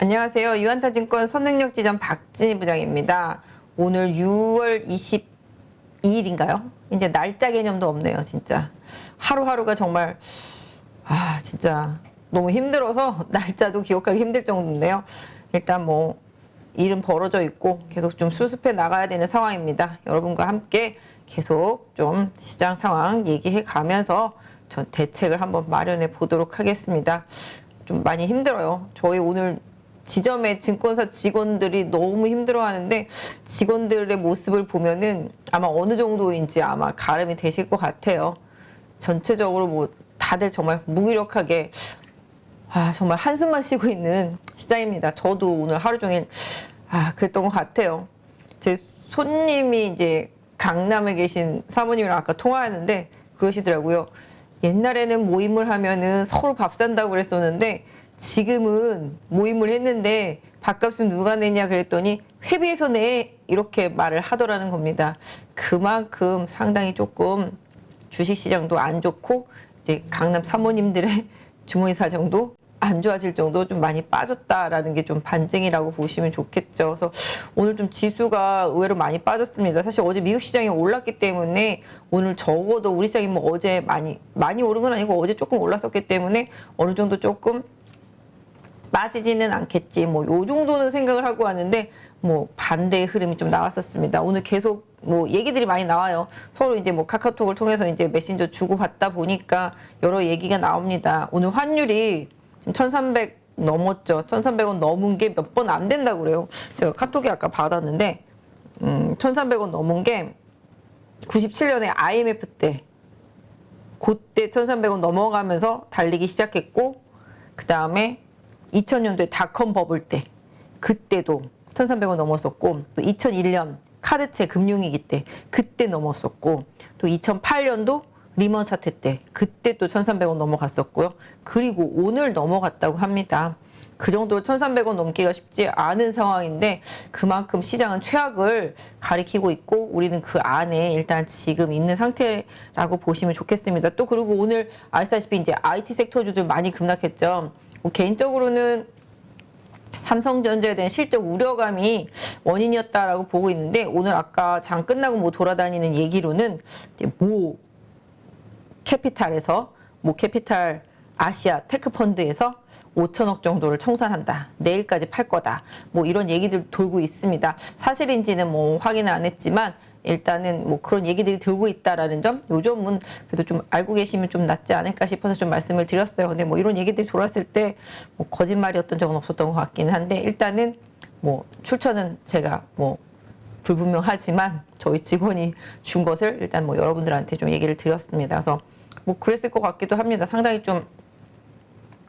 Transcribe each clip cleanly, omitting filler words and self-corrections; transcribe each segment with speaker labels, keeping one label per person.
Speaker 1: 안녕하세요. 유한타증권 선능력지점 박진희 부장입니다. 오늘 6월 22일인가요? 이제 날짜 개념도 없네요, 진짜. 하루하루가 정말 진짜 너무 힘들어서 날짜도 기억하기 힘들 정도인데요. 일단 뭐 일은 벌어져 있고 계속 좀 수습해 나가야 되는 상황입니다. 여러분과 함께 계속 좀 시장 상황 얘기해 가면서 전 대책을 한번 마련해 보도록 하겠습니다. 좀 많이 힘들어요. 저희 오늘 지점의 증권사 직원들이 너무 힘들어하는데 직원들의 모습을 보면은 아마 어느 정도인지 아마 가름이 되실 것 같아요. 전체적으로 뭐 다들 정말 무기력하게 정말 한숨만 쉬고 있는 시장입니다. 저도 오늘 하루 종일 그랬던 것 같아요. 제 손님이 이제 강남에 계신 사모님이랑 아까 통화하는데 그러시더라고요. 옛날에는 모임을 하면은 서로 밥 산다고 그랬었는데 지금은 모임을 했는데 밥값은 누가 내냐 그랬더니 회비에서 내 이렇게 말을 하더라는 겁니다. 그만큼 상당히 조금 주식시장도 안 좋고 이제 강남 사모님들의 주머니 사정도 안 좋아질 정도 좀 많이 빠졌다라는 게 좀 반증이라고 보시면 좋겠죠. 그래서 오늘 좀 지수가 의외로 많이 빠졌습니다. 사실 어제 미국 시장이 올랐기 때문에 오늘 적어도 우리 시장이 뭐 어제 많이 오른 건 아니고 어제 조금 올랐었기 때문에 어느 정도 조금 빠지지는 않겠지. 뭐 요 정도는 생각을 하고 왔는데 뭐 반대의 흐름이 좀 나왔었습니다. 오늘 계속 뭐 얘기들이 많이 나와요. 서로 이제 뭐 카카오톡을 통해서 이제 메신저 주고받다 보니까 여러 얘기가 나옵니다. 오늘 환율이 지금 1300 넘었죠. 1300원 넘은 게 몇 번 안 된다고 그래요. 제가 카톡이 아까 받았는데 1300원 넘은 게 97년에 IMF 때 그때 1300원 넘어가면서 달리기 시작했고 그 다음에 2000년도에 닷컴 버블 때 그때도 1300원 넘었었고 또 2001년 카드채 금융위기 때 그때 넘었었고 또 2008년도 리먼 사태 때 그때 또 1300원 넘어갔었고요. 그리고 오늘 넘어갔다고 합니다. 그 정도로 1300원 넘기가 쉽지 않은 상황인데 그만큼 시장은 최악을 가리키고 있고 우리는 그 안에 일단 지금 있는 상태라고 보시면 좋겠습니다. 또 그리고 오늘 아시다시피 이제 IT 섹터주들 많이 급락했죠. 뭐 개인적으로는 삼성전자에 대한 실적 우려감이 원인이었다라고 보고 있는데 오늘 아까 장 끝나고 뭐 돌아다니는 얘기로는 이제 모 캐피탈 아시아 테크펀드에서 5천억 정도를 청산한다. 내일까지 팔 거다. 뭐 이런 얘기들 돌고 있습니다. 사실인지는 뭐 확인은 안 했지만 일단은 뭐 그런 얘기들이 들고 있다라는 점, 요 점은 그래도 좀 알고 계시면 좀 낫지 않을까 싶어서 좀 말씀을 드렸어요. 근데 뭐 이런 얘기들이 돌았을 때 뭐 거짓말이었던 적은 없었던 것 같기는 한데 일단은 뭐 출처는 제가 뭐 불분명하지만 저희 직원이 준 것을 일단 뭐 여러분들한테 좀 얘기를 드렸습니다. 그래서 뭐 그랬을 것 같기도 합니다. 상당히 좀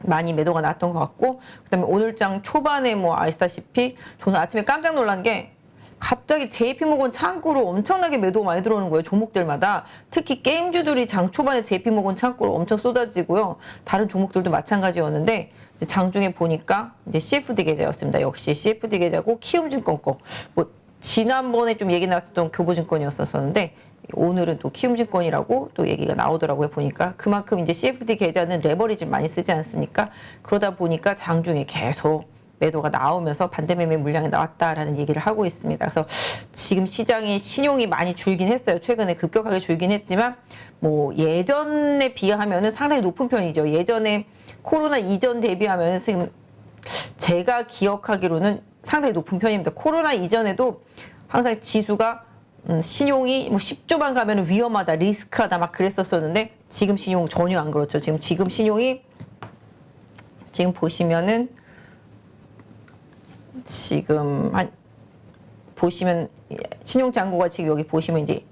Speaker 1: 많이 매도가 났던 것 같고 그다음에 오늘장 초반에 뭐 아시다시피 저는 아침에 깜짝 놀란 게 갑자기 JP모건 창구로 엄청나게 매도가 많이 들어오는 거예요. 종목들마다. 특히 게임주들이 장 초반에 JP모건 창구로 엄청 쏟아지고요. 다른 종목들도 마찬가지였는데 장중에 보니까 이제 CFD 계좌였습니다. 역시 CFD 계좌고 키움증권 거. 뭐 지난번에 좀 얘기 나왔었던 교보증권이었었는데 오늘은 또 키움증권이라고 또 얘기가 나오더라고요. 보니까 그만큼 이제 CFD 계좌는 레버리지를 많이 쓰지 않습니까? 그러다 보니까 장중에 계속 매도가 나오면서 반대매매 물량이 나왔다라는 얘기를 하고 있습니다. 그래서 지금 시장이 신용이 많이 줄긴 했어요. 최근에 급격하게 줄긴 했지만 뭐 예전에 비하면은 상당히 높은 편이죠. 예전에 코로나 이전 대비하면 지금 제가 기억하기로는 상당히 높은 편입니다. 코로나 이전에도 항상 지수가 신용이 뭐 10조만 가면 위험하다, 리스크하다 막 그랬었었는데 지금 신용 전혀 안 그렇죠. 지금 신용이 지금 보시면은 지금 보시면 신용 잔고가 지금 여기 보시면 이제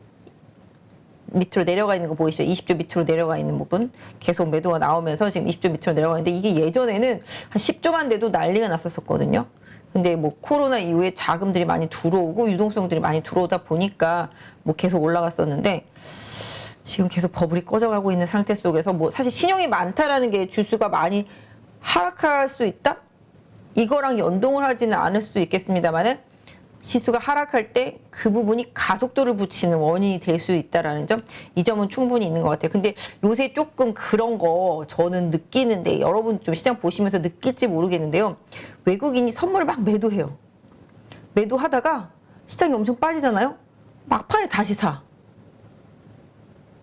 Speaker 1: 밑으로 내려가 있는 거 보이시죠? 20조 밑으로 내려가 있는 부분 계속 매도가 나오면서 지금 20조 밑으로 내려가 있는데 이게 예전에는 한 10조만 돼도 난리가 났었거든요. 근데 뭐 코로나 이후에 자금들이 많이 들어오고 유동성들이 많이 들어오다 보니까 뭐 계속 올라갔었는데 지금 계속 버블이 꺼져가고 있는 상태 속에서 뭐 사실 신용이 많다라는 게 주수가 많이 하락할 수 있다? 이거랑 연동을 하지는 않을 수도 있겠습니다만은 지수가 하락할 때 그 부분이 가속도를 붙이는 원인이 될 수 있다라는 점, 이 점은 충분히 있는 것 같아요. 근데 요새 조금 그런 거 저는 느끼는데, 여러분 좀 시장 보시면서 느낄지 모르겠는데요. 외국인이 선물을 막 매도해요. 매도하다가 시장이 엄청 빠지잖아요. 막판에 다시 사.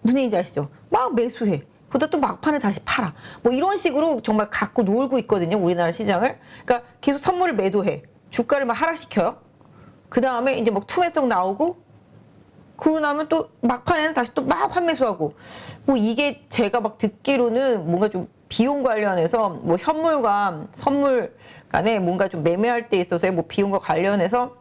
Speaker 1: 무슨 얘기인지 아시죠? 막 매수해. 그러다 또 막판에 다시 팔아. 뭐 이런 식으로 정말 갖고 놀고 있거든요, 우리나라 시장을. 그러니까 계속 선물을 매도해. 주가를 막 하락시켜요. 그 다음에 이제 막 투매성 나오고, 그러고 나면 또 막판에는 다시 또 막 환매수하고. 뭐 이게 제가 막 듣기로는 뭔가 좀 비용 관련해서 뭐 현물과 선물 간에 뭔가 좀 매매할 때 있어서의 뭐 비용과 관련해서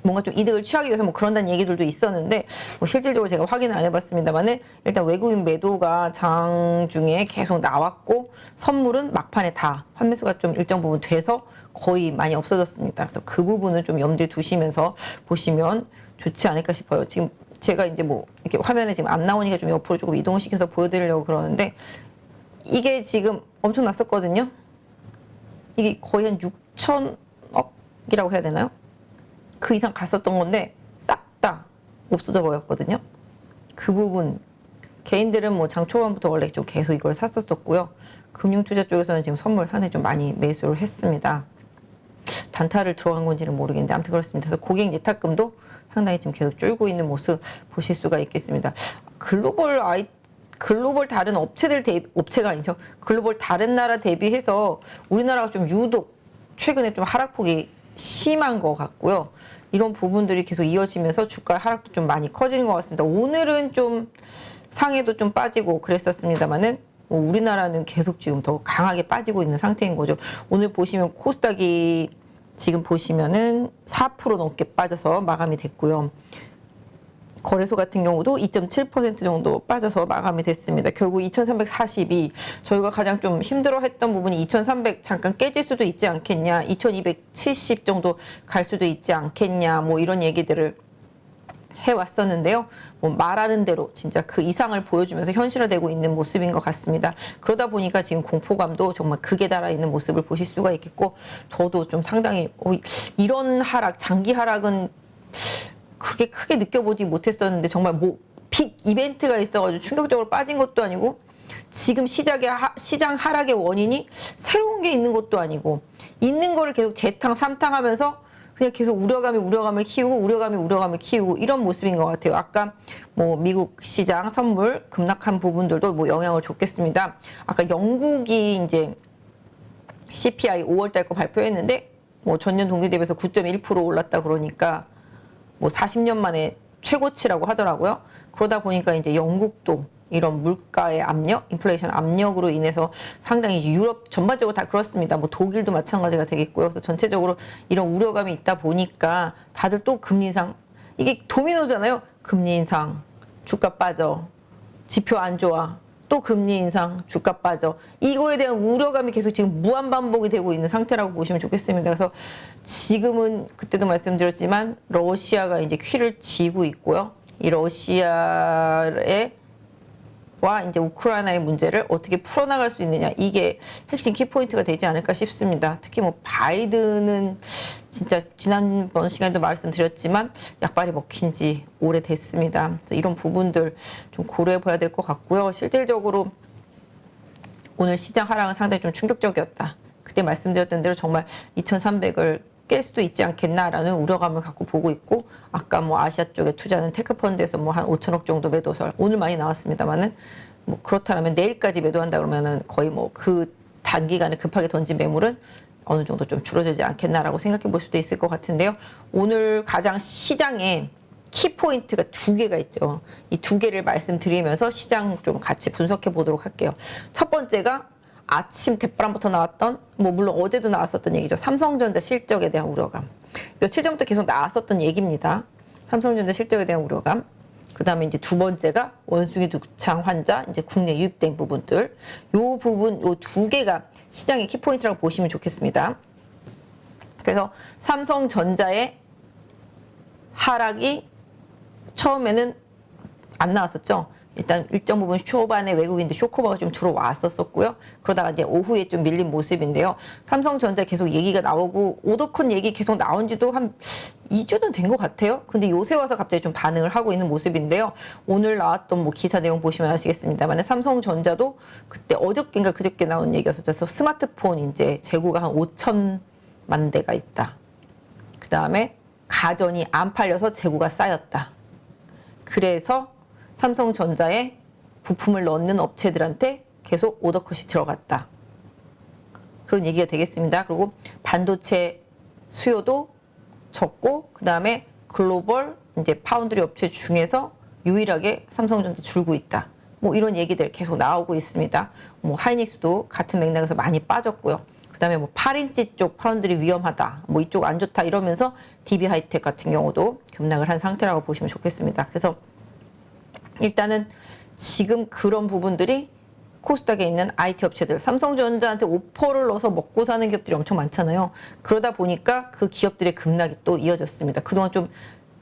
Speaker 1: 뭔가 좀 이득을 취하기 위해서 뭐 그런다는 얘기들도 있었는데, 뭐 실질적으로 제가 확인은 안 해봤습니다만은, 일단 외국인 매도가 장 중에 계속 나왔고, 선물은 막판에 다 환매수가 좀 일정 부분 돼서 거의 많이 없어졌습니다. 그래서 그 부분을 좀 염두에 두시면서 보시면 좋지 않을까 싶어요. 지금 제가 이제 뭐 이렇게 화면에 지금 안 나오니까 좀 옆으로 조금 이동을 시켜서 보여드리려고 그러는데, 이게 지금 엄청 났었거든요. 이게 거의 한 6천억이라고 해야 되나요? 그 이상 갔었던 건데 싹 다 없어져 버렸거든요. 그 부분 개인들은 뭐 장 초반부터 원래 좀 계속 이걸 샀었었고요. 금융투자 쪽에서는 지금 선물 상당히 좀 많이 매수를 했습니다. 단타를 들어간 건지는 모르겠는데 아무튼 그렇습니다. 그래서 고객 예탁금도 상당히 지금 계속 줄고 있는 모습 보실 수가 있겠습니다. 글로벌 다른 업체들 업체가 아니죠. 글로벌 다른 나라 대비해서 우리나라가 좀 유독 최근에 좀 하락폭이 심한 것 같고요. 이런 부분들이 계속 이어지면서 주가 하락도 좀 많이 커지는 것 같습니다. 오늘은 좀 상해도 좀 빠지고 그랬었습니다만은 뭐 우리나라는 계속 지금 더 강하게 빠지고 있는 상태인 거죠. 오늘 보시면 코스닥이 지금 보시면은 4% 넘게 빠져서 마감이 됐고요. 거래소 같은 경우도 2.7% 정도 빠져서 마감이 됐습니다. 결국 2342, 저희가 가장 좀 힘들어했던 부분이 2300 잠깐 깨질 수도 있지 않겠냐, 2270 정도 갈 수도 있지 않겠냐, 뭐 이런 얘기들을 해왔었는데요. 뭐 말하는 대로 진짜 그 이상을 보여주면서 현실화되고 있는 모습인 것 같습니다. 그러다 보니까 지금 공포감도 정말 극에 달아 있는 모습을 보실 수가 있겠고, 저도 좀 상당히 이런 하락, 장기 하락은 그렇게 크게 느껴보지 못했었는데, 정말 뭐 빅 이벤트가 있어가지고 충격적으로 빠진 것도 아니고, 지금 시장 하락의 원인이 새로운 게 있는 것도 아니고, 있는 거를 계속 재탕 삼탕하면서 그냥 계속 우려감을 키우고 이런 모습인 것 같아요. 아까 뭐 미국 시장 선물 급락한 부분들도 뭐 영향을 줬겠습니다. 아까 영국이 이제 CPI 5월달 거 발표했는데 뭐 전년 동기 대비해서 9.1% 올랐다 그러니까 뭐 40년 만에 최고치라고 하더라고요. 그러다 보니까 이제 영국도 이런 물가의 압력, 인플레이션 압력으로 인해서 상당히 유럽 전반적으로 다 그렇습니다. 뭐 독일도 마찬가지가 되겠고요. 그래서 전체적으로 이런 우려감이 있다 보니까 다들 또 금리 인상, 이게 도미노잖아요. 금리 인상, 주가 빠져, 지표 안 좋아, 또 금리 인상, 주가 빠져. 이거에 대한 우려감이 계속 지금 무한 반복이 되고 있는 상태라고 보시면 좋겠습니다. 그래서 지금은 그때도 말씀드렸지만 러시아가 이제 퀴를 쥐고 있고요. 이 러시아의 와 이제 우크라이나의 문제를 어떻게 풀어나갈 수 있느냐, 이게 핵심 키포인트가 되지 않을까 싶습니다. 특히 뭐 바이든은 진짜 지난번 시간에도 말씀드렸지만 약발이 먹힌 지 오래됐습니다. 그래서 이런 부분들 좀 고려해 봐야 될 것 같고요. 실질적으로 오늘 시장 하락은 상당히 좀 충격적이었다. 그때 말씀드렸던 대로 정말 2300을 깰 수도 있지 않겠나라는 우려감을 갖고 보고 있고, 아까 뭐 아시아 쪽에 투자하는 테크펀드에서 뭐 한 5천억 정도 매도설 오늘 많이 나왔습니다만은, 뭐 그렇다면 내일까지 매도한다 그러면은 거의 뭐 그 단기간에 급하게 던진 매물은 어느 정도 좀 줄어들지 않겠나라고 생각해 볼 수도 있을 것 같은데요. 오늘 가장 시장에 키포인트가 두 개가 있죠. 이 두 개를 말씀드리면서 시장 좀 같이 분석해 보도록 할게요. 첫 번째가 아침 대바람부터 나왔던, 뭐 물론 어제도 나왔었던 얘기죠. 삼성전자 실적에 대한 우려감. 며칠 전부터 계속 나왔었던 얘기입니다. 삼성전자 실적에 대한 우려감. 그 다음에 이제 두 번째가 원숭이 두창 환자, 이제 국내 유입된 부분들. 요 부분, 요 두 개가 시장의 키포인트라고 보시면 좋겠습니다. 그래서 삼성전자의 하락이 처음에는 안 나왔었죠. 일단 일정 부분 초반에 외국인들 쇼커버가 좀 들어왔었고요. 그러다가 이제 오후에 좀 밀린 모습인데요. 삼성전자 계속 얘기가 나오고 오더컨 얘기 계속 나온 지도 한 2주는 된 것 같아요. 근데 요새 와서 갑자기 좀 반응을 하고 있는 모습인데요. 오늘 나왔던 뭐 기사 내용 보시면 아시겠습니다만 삼성전자도 그때 어저께인가 그저께 나온 얘기였었죠. 스마트폰 이제 재고가 한 5천만 대가 있다. 그 다음에 가전이 안 팔려서 재고가 쌓였다. 그래서 삼성전자에 부품을 넣는 업체들한테 계속 오더컷이 들어갔다. 그런 얘기가 되겠습니다. 그리고 반도체 수요도 적고 그 다음에 글로벌 이제 파운드리 업체 중에서 유일하게 삼성전자 줄고 있다. 뭐 이런 얘기들 계속 나오고 있습니다. 뭐 하이닉스도 같은 맥락에서 많이 빠졌고요. 그 다음에 뭐 8인치 쪽 파운드리 위험하다. 뭐 이쪽 안 좋다 이러면서 DB 하이텍 같은 경우도 급락을 한 상태라고 보시면 좋겠습니다. 그래서 일단은 지금 그런 부분들이 코스닥에 있는 IT 업체들, 삼성전자한테 오퍼를 넣어서 먹고 사는 기업들이 엄청 많잖아요. 그러다 보니까 그 기업들의 급락이 또 이어졌습니다. 그동안 좀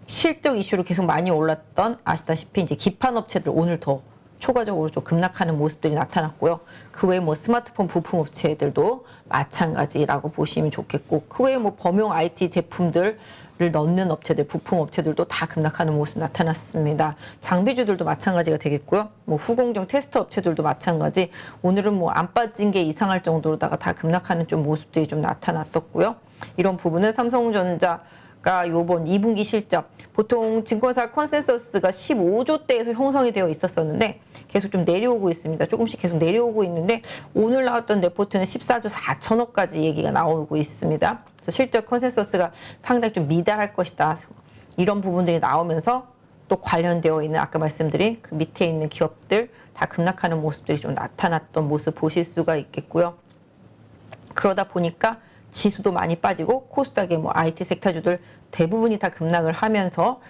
Speaker 1: 실적 이슈로 계속 많이 올랐던 아시다시피 이제 기판 업체들 오늘 더 초과적으로 좀 급락하는 모습들이 나타났고요. 그 외에 뭐 스마트폰 부품 업체들도 마찬가지라고 보시면 좋겠고, 그 외에 뭐 범용 IT 제품들 를 넣는 업체들, 부품 업체들도 다 급락하는 모습 나타났습니다. 장비주들도 마찬가지가 되겠고요. 뭐 후공정 테스트 업체들도 마찬가지. 오늘은 뭐 안 빠진 게 이상할 정도로다가 다 급락하는 좀 모습들이 좀 나타났었고요. 이런 부분은 삼성전자가 요번 2분기 실적, 보통 증권사 컨센서스가 15조대에서 형성이 되어 있었었는데 계속 좀 내려오고 있습니다. 조금씩 계속 내려오고 있는데 오늘 나왔던 레포트는 14조 4천억까지 얘기가 나오고 있습니다. 그래서 실적 컨센서스가 상당히 좀 미달할 것이다. 이런 부분들이 나오면서 또 관련되어 있는 아까 말씀드린 그 밑에 있는 기업들 다 급락하는 모습들이 좀 나타났던 모습 보실 수가 있겠고요. 그러다 보니까 지수도 많이 빠지고 코스닥의 뭐 IT 섹터주들 대부분이 다 급락을 하면서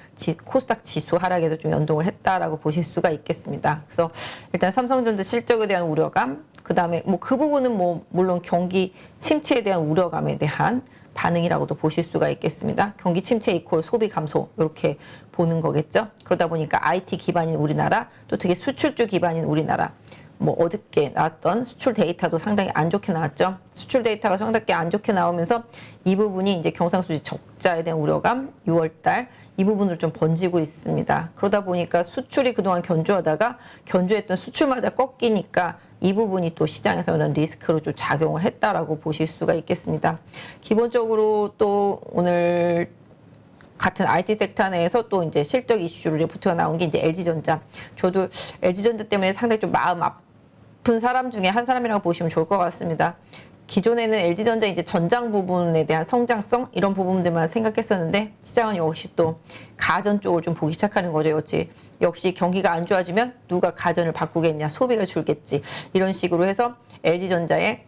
Speaker 1: 코스닥 지수 하락에도 좀 연동을 했다라고 보실 수가 있겠습니다. 그래서 일단 삼성전자 실적에 대한 우려감, 그 다음에 뭐 그 부분은 뭐 물론 경기 침체에 대한 우려감에 대한 반응이라고도 보실 수가 있겠습니다. 경기 침체 이퀄 소비 감소 이렇게 보는 거겠죠. 그러다 보니까 IT 기반인 우리나라, 또 되게 수출주 기반인 우리나라, 뭐 어저께 나왔던 수출 데이터도 상당히 안 좋게 나왔죠. 수출 데이터가 상당히 안 좋게 나오면서 이 부분이 이제 경상수지 적자에 대한 우려감 6월달 이 부분을 좀 번지고 있습니다. 그러다 보니까 수출이 그동안 견조하다가 견조했던 수출마저 꺾이니까 이 부분이 또 시장에서는 리스크로 좀 작용을 했다라고 보실 수가 있겠습니다. 기본적으로 또 오늘 같은 IT 섹터 내에서 또 이제 실적 이슈로 리포트가 나온 게 이제 LG전자. 저도 LG전자 때문에 상당히 좀 마음 아픈 사람 중에 한 사람이라고 보시면 좋을 것 같습니다. 기존에는 LG전자 이제 전장 부분에 대한 성장성 이런 부분들만 생각했었는데 시장은 역시 또 가전 쪽을 좀 보기 시작하는 거죠. 역시 경기가 안 좋아지면 누가 가전을 바꾸겠냐, 소비가 줄겠지 이런 식으로 해서 LG전자의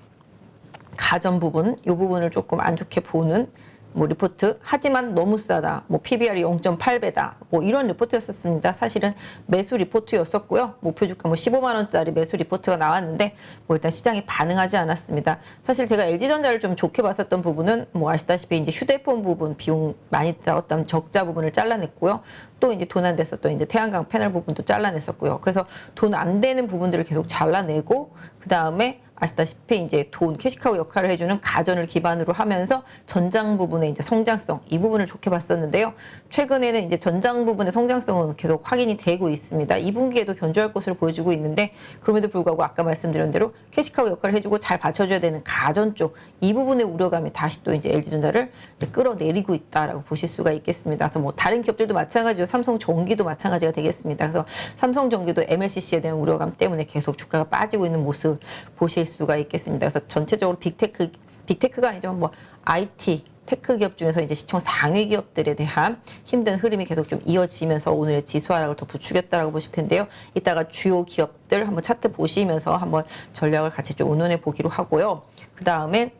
Speaker 1: 가전 부분 이 부분을 조금 안 좋게 보는 뭐 리포트, 하지만 너무 싸다, 뭐 PBR이 0.8배다, 뭐 이런 리포트였었습니다. 사실은 매수 리포트였었고요. 목표 주가 뭐 15만 원짜리 매수 리포트가 나왔는데 뭐 일단 시장이 반응하지 않았습니다. 사실 제가 LG전자를 좀 좋게 봤었던 부분은 뭐 아시다시피 이제 휴대폰 부분 비용 많이 들었던 적자 부분을 잘라냈고요. 또 이제 돈 안 됐었던 이제 태양광 패널 부분도 잘라냈었고요. 그래서 돈 안 되는 부분들을 계속 잘라내고 그 다음에 아시다시피 이제 돈 캐시카우 역할을 해주는 가전을 기반으로 하면서 전장 부분의 이제 성장성 이 부분을 좋게 봤었는데요. 최근에는 이제 전장 부분의 성장성은 계속 확인이 되고 있습니다. 2분기에도 견조할 것으로 보여지고 있는데 그럼에도 불구하고 아까 말씀드린 대로 캐시카우 역할을 해주고 잘 받쳐줘야 되는 가전 쪽 이 부분의 우려감이 다시 또 이제 LG전자를 이제 끌어내리고 있다라고 보실 수가 있겠습니다. 그래서 뭐 다른 기업들도 마찬가지로 삼성전기도 마찬가지가 되겠습니다. 그래서 삼성전기도 MLCC에 대한 우려감 때문에 계속 주가가 빠지고 있는 모습 보실 수가 있겠습니다. 그래서 전체적으로 빅테크가 아니죠. 뭐 IT 테크 기업 중에서 이제 시총 상위 기업들에 대한 힘든 흐름이 계속 좀 이어지면서 오늘의 지수 하락을 더 부추겼다라고 보실 텐데요. 이따가 주요 기업들 한번 차트 보시면서 한번 전략을 같이 좀 의논해 보기로 하고요. 그 다음에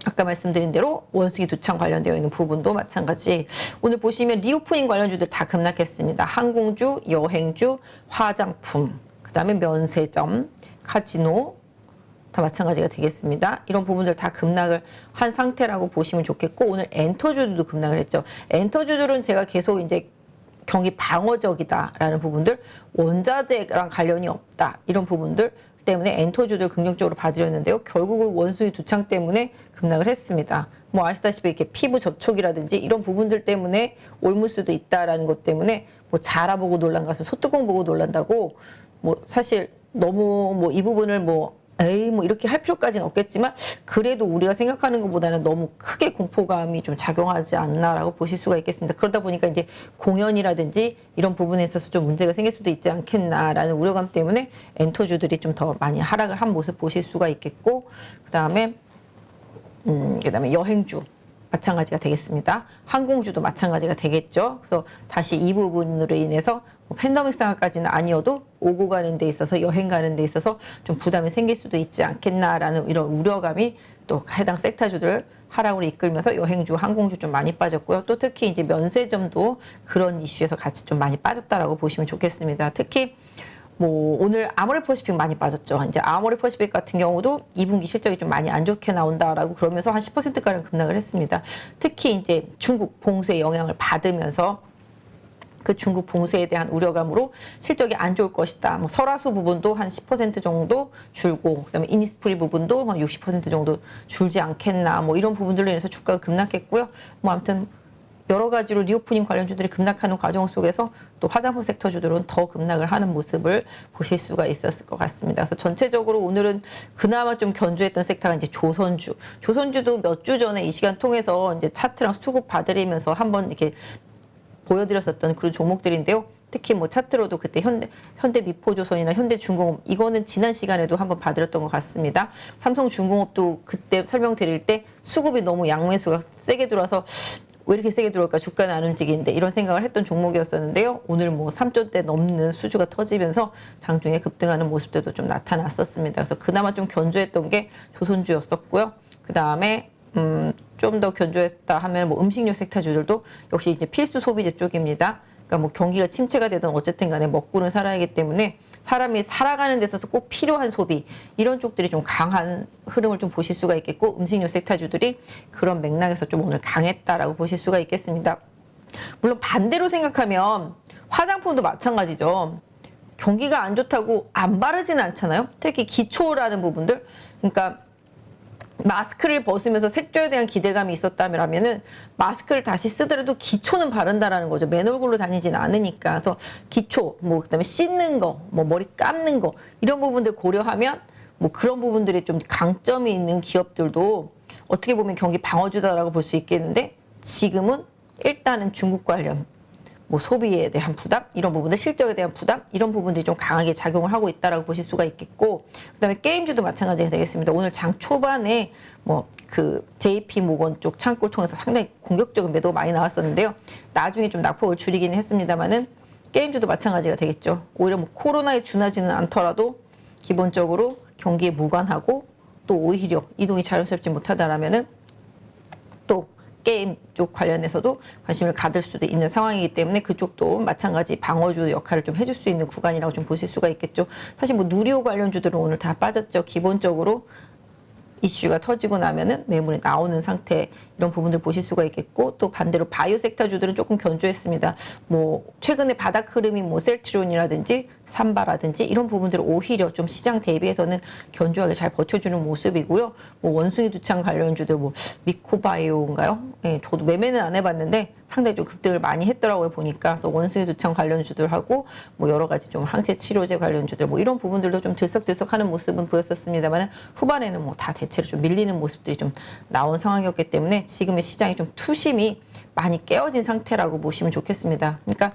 Speaker 1: 아까 말씀드린 대로 원숭이 두창 관련되어 있는 부분도 마찬가지. 오늘 보시면 리오프닝 관련주들 다 급락했습니다. 항공주, 여행주, 화장품, 그 다음에 면세점, 카지노 다 마찬가지가 되겠습니다. 이런 부분들 다 급락을 한 상태라고 보시면 좋겠고 오늘 엔터주들도 급락을 했죠. 엔터주들은 제가 계속 이제 경기 방어적이다라는 부분들, 원자재랑 관련이 없다 이런 부분들 때문에 엔터주들 긍정적으로 봐드렸는데요. 결국은 원숭이 두 창 때문에 급락을 했습니다. 뭐 아시다시피 이렇게 피부 접촉이라든지 이런 부분들 때문에 옮을 수도 있다라는 것 때문에 뭐 자라보고 놀란 것을 소뚜껑 보고 놀란다고 뭐 사실 너무 뭐 이 부분을 뭐 에이 뭐 이렇게 할 필요까지는 없겠지만 그래도 우리가 생각하는 것보다는 너무 크게 공포감이 좀 작용하지 않나라고 보실 수가 있겠습니다. 그러다 보니까 이제 공연이라든지 이런 부분에 있어서 좀 문제가 생길 수도 있지 않겠나라는 우려감 때문에 엔터주들이 좀 더 많이 하락을 한 모습 보실 수가 있겠고, 그다음에 여행주 마찬가지가 되겠습니다. 항공주도 마찬가지가 되겠죠. 그래서 다시 이 부분으로 인해서 뭐 팬데믹 상황까지는 아니어도 오고 가는 데 있어서 여행 가는 데 있어서 좀 부담이 생길 수도 있지 않겠나라는 이런 우려감이 또 해당 섹터주들을 하락으로 이끌면서 여행주, 항공주 좀 많이 빠졌고요. 또 특히 이제 면세점도 그런 이슈에서 같이 좀 많이 빠졌다라고 보시면 좋겠습니다. 특히 뭐 오늘 아모레퍼시픽 많이 빠졌죠. 이제 아모레퍼시픽 같은 경우도 2분기 실적이 좀 많이 안 좋게 나온다라고 그러면서 한 10%가량 급락을 했습니다. 특히 이제 중국 봉쇄의 영향을 받으면서 그 중국 봉쇄에 대한 우려감으로 실적이 안 좋을 것이다. 뭐 설화수 부분도 한 10% 정도 줄고, 그다음에 이니스프리 부분도 한 60% 정도 줄지 않겠나. 뭐 이런 부분들로 인해서 주가가 급락했고요. 뭐 아무튼 여러 가지로 리오프닝 관련주들이 급락하는 과정 속에서 또 화장품 섹터주들은 더 급락을 하는 모습을 보실 수가 있었을 것 같습니다. 그래서 전체적으로 오늘은 그나마 좀 견조했던 섹터가 이제 조선주. 조선주도 몇 주 전에 이 시간 통해서 이제 차트랑 수급 봐드리면서 한번 이렇게 보여드렸었던 그런 종목들인데요. 특히 뭐 차트로도 그때 현대미포조선이나 현대중공업 이거는 지난 시간에도 한번 봐드렸던 것 같습니다. 삼성중공업도 그때 설명드릴 때 수급이 너무 양매수가 세게 들어와서 왜 이렇게 세게 들어올까 주가는 안 움직이는데 이런 생각을 했던 종목이었었는데요. 오늘 뭐 3조대 넘는 수주가 터지면서 장중에 급등하는 모습들도 좀 나타났었습니다. 그래서 그나마 좀 견조했던 게 조선주였었고요. 그 다음에 좀 더 견조했다 하면 뭐 음식료 섹터주들도 역시 이제 필수 소비재 쪽입니다. 그러니까 뭐 경기가 침체가 되든 어쨌든 간에 먹고는 살아야 하기 때문에 사람이 살아가는 데 있어서 꼭 필요한 소비 이런 쪽들이 좀 강한 흐름을 좀 보실 수가 있겠고, 음식료 섹터주들이 그런 맥락에서 좀 오늘 강했다라고 보실 수가 있겠습니다. 물론 반대로 생각하면 화장품도 마찬가지죠. 경기가 안 좋다고 안 바르지는 않잖아요. 특히 기초라는 부분들, 그러니까 마스크를 벗으면서 색조에 대한 기대감이 있었다면은 마스크를 다시 쓰더라도 기초는 바른다라는 거죠. 맨 얼굴로 다니지는 않으니까. 그래서 기초, 뭐 그다음에 씻는 거, 뭐 머리 감는 거 이런 부분들 고려하면 뭐 그런 부분들이 좀 강점이 있는 기업들도 어떻게 보면 경기 방어주다라고 볼 수 있겠는데, 지금은 일단은 중국 관련 뭐 소비에 대한 부담 이런 부분들, 실적에 대한 부담 이런 부분들이 좀 강하게 작용을 하고 있다라고 보실 수가 있겠고, 그다음에 게임주도 마찬가지가 되겠습니다. 오늘 장 초반에 뭐 그 JP 모건 쪽 창구를 통해서 상당히 공격적인 매도가 많이 나왔었는데요. 나중에 좀 낙폭을 줄이기는 했습니다만은 게임주도 마찬가지가 되겠죠. 오히려 뭐 코로나에 준하지는 않더라도 기본적으로 경기에 무관하고 또 오히려 이동이 자연스럽지 못하다라면은 또 게임 쪽 관련해서도 관심을 가질 수도 있는 상황이기 때문에 그쪽도 마찬가지 방어주 역할을 좀 해줄 수 있는 구간이라고 좀 보실 수가 있겠죠. 사실 뭐 누리호 관련주들은 오늘 다 빠졌죠. 기본적으로 이슈가 터지고 나면은 매물이 나오는 상태, 이런 부분들 보실 수가 있겠고, 또 반대로 바이오 섹터주들은 조금 견조했습니다. 뭐 최근에 바닥 흐름이 뭐 셀트리온이라든지 삼바라든지 이런 부분들은 오히려 좀 시장 대비해서는 견조하게 잘 버텨주는 모습이고요. 뭐 원숭이 두창 관련주들 뭐 미코바이오인가요? 예, 저도 매매는 안 해봤는데 상당히 좀 급등을 많이 했더라고요 보니까. 그래서 원숭이 두창 관련주들하고 뭐 여러 가지 좀 항체 치료제 관련주들 뭐 이런 부분들도 좀 들썩들썩하는 모습은 보였었습니다만은 후반에는 뭐 다 대체로 좀 밀리는 모습들이 좀 나온 상황이었기 때문에 지금의 시장이 좀 투심이 많이 깨어진 상태라고 보시면 좋겠습니다. 그러니까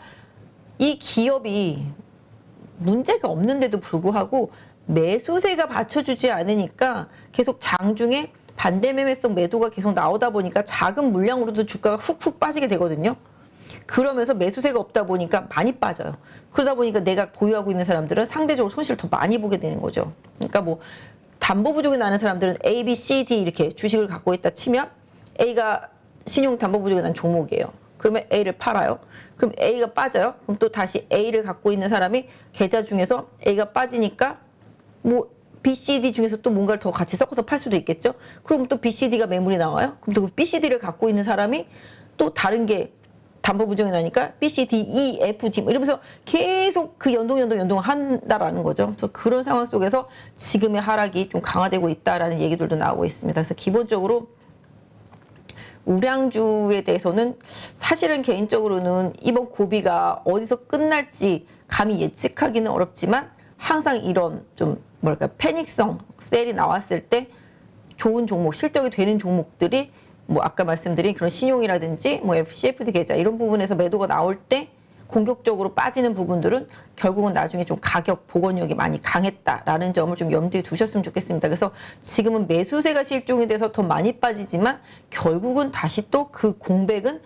Speaker 1: 이 기업이 문제가 없는데도 불구하고 매수세가 받쳐주지 않으니까 계속 장중에 반대 매매성 매도가 계속 나오다 보니까 작은 물량으로도 주가가 훅훅 빠지게 되거든요. 그러면서 매수세가 없다 보니까 많이 빠져요. 그러다 보니까 내가 보유하고 있는 사람들은 상대적으로 손실을 더 많이 보게 되는 거죠. 그러니까 뭐 담보 부족이 나는 사람들은 A, B, C, D 이렇게 주식을 갖고 있다 치면 A가 신용 담보 부족이 난 종목이에요. 그러면 A를 팔아요. 그럼 A가 빠져요. 그럼 또 다시 A를 갖고 있는 사람이 계좌 중에서 A가 빠지니까 뭐 B, C, D 중에서 또 뭔가를 더 같이 섞어서 팔 수도 있겠죠. 그럼 또 B, C, D가 매물이 나와요. 그럼 또 B, C, D를 갖고 있는 사람이 또 다른 담보 부정이 나니까 B, C, D, E, F, G 이러면서 계속 그 연동을 한다라는 거죠. 그래서 그런 상황 속에서 지금의 하락이 좀 강화되고 있다라는 얘기들도 나오고 있습니다. 그래서 기본적으로 우량주에 대해서는 사실은 개인적으로는 이번 고비가 어디서 끝날지 감히 예측하기는 어렵지만 항상 이런 좀 뭐랄까 패닉성 셀이 나왔을 때 좋은 종목, 실적이 되는 종목들이 뭐 아까 말씀드린 그런 신용이라든지 뭐 CFD 계좌 이런 부분에서 매도가 나올 때 공격적으로 빠지는 부분들은 결국은 나중에 좀 가격 복원력이 많이 강했다라는 점을 좀 염두에 두셨으면 좋겠습니다. 그래서 지금은 매수세가 실종이 돼서 더 많이 빠지지만 결국은 다시 또 그 공백은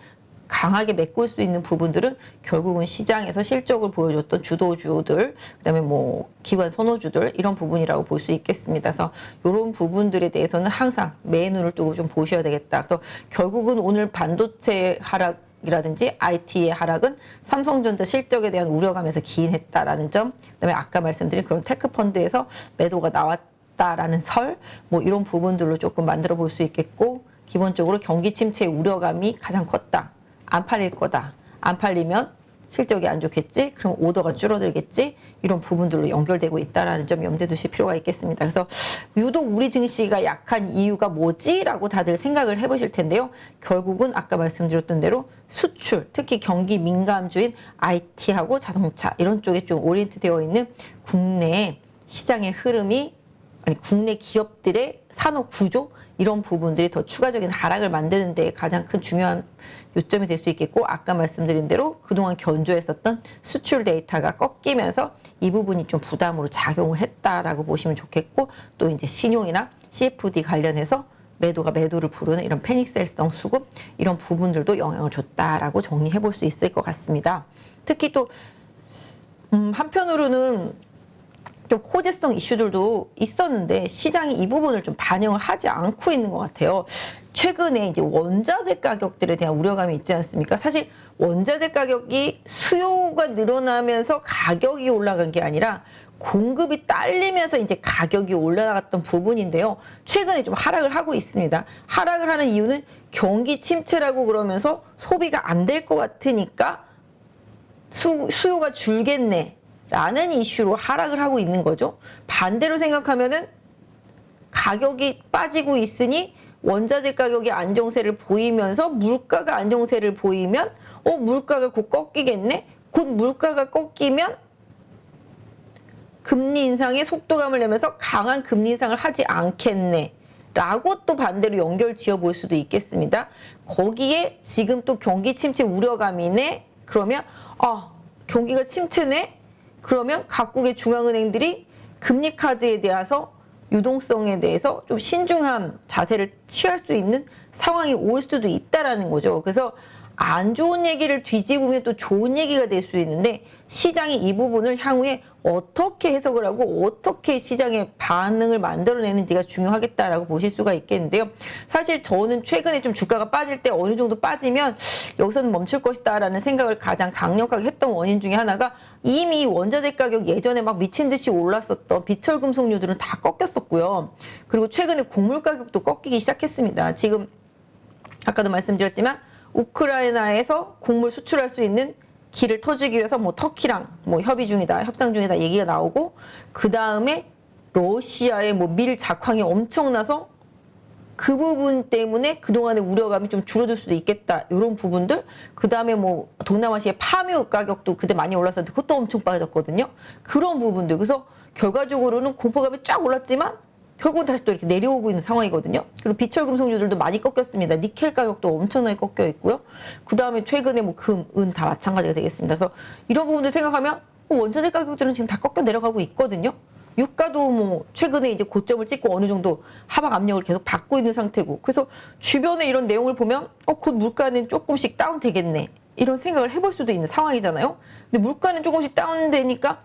Speaker 1: 강하게 메꿀 수 있는 부분들은 결국은 시장에서 실적을 보여줬던 주도주들, 그다음에 뭐 기관 선호주들 이런 부분이라고 볼 수 있겠습니다. 그래서 이런 부분들에 대해서는 항상 매의 눈을 뜨고 좀 보셔야 되겠다. 그래서 결국은 오늘 반도체 하락이라든지 IT의 하락은 삼성전자 실적에 대한 우려감에서 기인했다라는 점, 그다음에 아까 말씀드린 그런 테크 펀드에서 매도가 나왔다라는 설, 뭐 이런 부분들로 조금 만들어 볼 수 있겠고, 기본적으로 경기 침체 우려감이 가장 컸다. 안 팔릴 거다. 안 팔리면 실적이 안 좋겠지. 그럼 오더가 줄어들겠지. 이런 부분들로 연결되고 있다는 점 염두에 두실 필요가 있겠습니다. 그래서 유독 우리 증시가 약한 이유가 뭐지? 라고 다들 생각을 해보실 텐데요. 결국은 아까 말씀드렸던 대로 수출, 특히 경기 민감주인 IT하고 자동차 이런 쪽에 좀 오리엔트 되어 있는 국내 시장의 흐름이, 아니 국내 기업들의 산업 구조 이런 부분들이 더 추가적인 하락을 만드는 데 가장 큰 중요한 요점이 될 수 있겠고, 아까 말씀드린 대로 그동안 견조했었던 수출 데이터가 꺾이면서 이 부분이 좀 부담으로 작용을 했다라고 보시면 좋겠고, 또 이제 신용이나 CFD 관련해서 매도가 매도를 부르는 이런 패닉셀성 수급 이런 부분들도 영향을 줬다라고 정리해 볼 수 있을 것 같습니다. 특히 또 한편으로는 좀 호재성 이슈들도 있었는데 시장이 이 부분을 좀 반영을 하지 않고 있는 것 같아요. 최근에 이제 원자재 가격들에 대한 우려감이 있지 않습니까? 사실 원자재 가격이 수요가 늘어나면서 가격이 올라간 게 아니라 공급이 딸리면서 이제 가격이 올라갔던 부분인데요. 최근에 좀 하락을 하고 있습니다. 하락을 하는 이유는 경기 침체라고 그러면서 소비가 안 될 것 같으니까 수요가 줄겠네 라는 이슈로 하락을 하고 있는 거죠. 반대로 생각하면은 가격이 빠지고 있으니 원자재 가격이 안정세를 보이면서 물가가 안정세를 보이면 물가가 곧 꺾이겠네. 곧 물가가 꺾이면 금리 인상에 속도감을 내면서 강한 금리 인상을 하지 않겠네 라고 또 반대로 연결 지어 볼 수도 있겠습니다. 거기에 지금 또 경기 침체 우려감이네. 그러면 경기가 침체네. 그러면 각국의 중앙은행들이 금리 카드에 대해서 유동성에 대해서 좀 신중한 자세를 취할 수 있는 상황이 올 수도 있다라는 거죠. 그래서 안 좋은 얘기를 뒤집으면 또 좋은 얘기가 될 수 있는데 시장이 이 부분을 향후에 어떻게 해석을 하고 어떻게 시장의 반응을 만들어내는지가 중요하겠다라고 보실 수가 있겠는데요. 사실 저는 최근에 좀 주가가 빠질 때 어느 정도 빠지면 여기서는 멈출 것이다라는 생각을 가장 강력하게 했던 원인 중에 하나가 이미 원자재 가격 예전에 막 미친 듯이 올랐었던 비철금속류들은 다 꺾였었고요. 그리고 최근에 곡물 가격도 꺾이기 시작했습니다. 지금 아까도 말씀드렸지만 우크라이나에서 곡물 수출할 수 있는 길을 터주기 위해서 뭐 터키랑 뭐 협상 중이다 얘기가 나오고, 그 다음에 러시아의 뭐 밀 작황이 엄청나서 그 부분 때문에 그동안의 우려감이 좀 줄어들 수도 있겠다 이런 부분들. 그 다음에 뭐 동남아시아의 파묘 가격도 그때 많이 올랐었는데 그것도 엄청 빠졌거든요. 그런 부분들. 그래서 결과적으로는 공포감이 쫙 올랐지만 결국은 다시 또 이렇게 내려오고 있는 상황이거든요. 그리고 비철금속류들도 많이 꺾였습니다. 니켈 가격도 엄청나게 꺾여 있고요. 그 다음에 최근에 뭐 금, 은 다 마찬가지가 되겠습니다. 그래서 이런 부분들 생각하면 원자재 가격들은 지금 다 꺾여 내려가고 있거든요. 유가도 뭐 최근에 이제 고점을 찍고 어느 정도 하방 압력을 계속 받고 있는 상태고, 그래서 주변에 이런 내용을 보면 곧 물가는 조금씩 다운 되겠네 이런 생각을 해볼 수도 있는 상황이잖아요. 근데 물가는 조금씩 다운되니까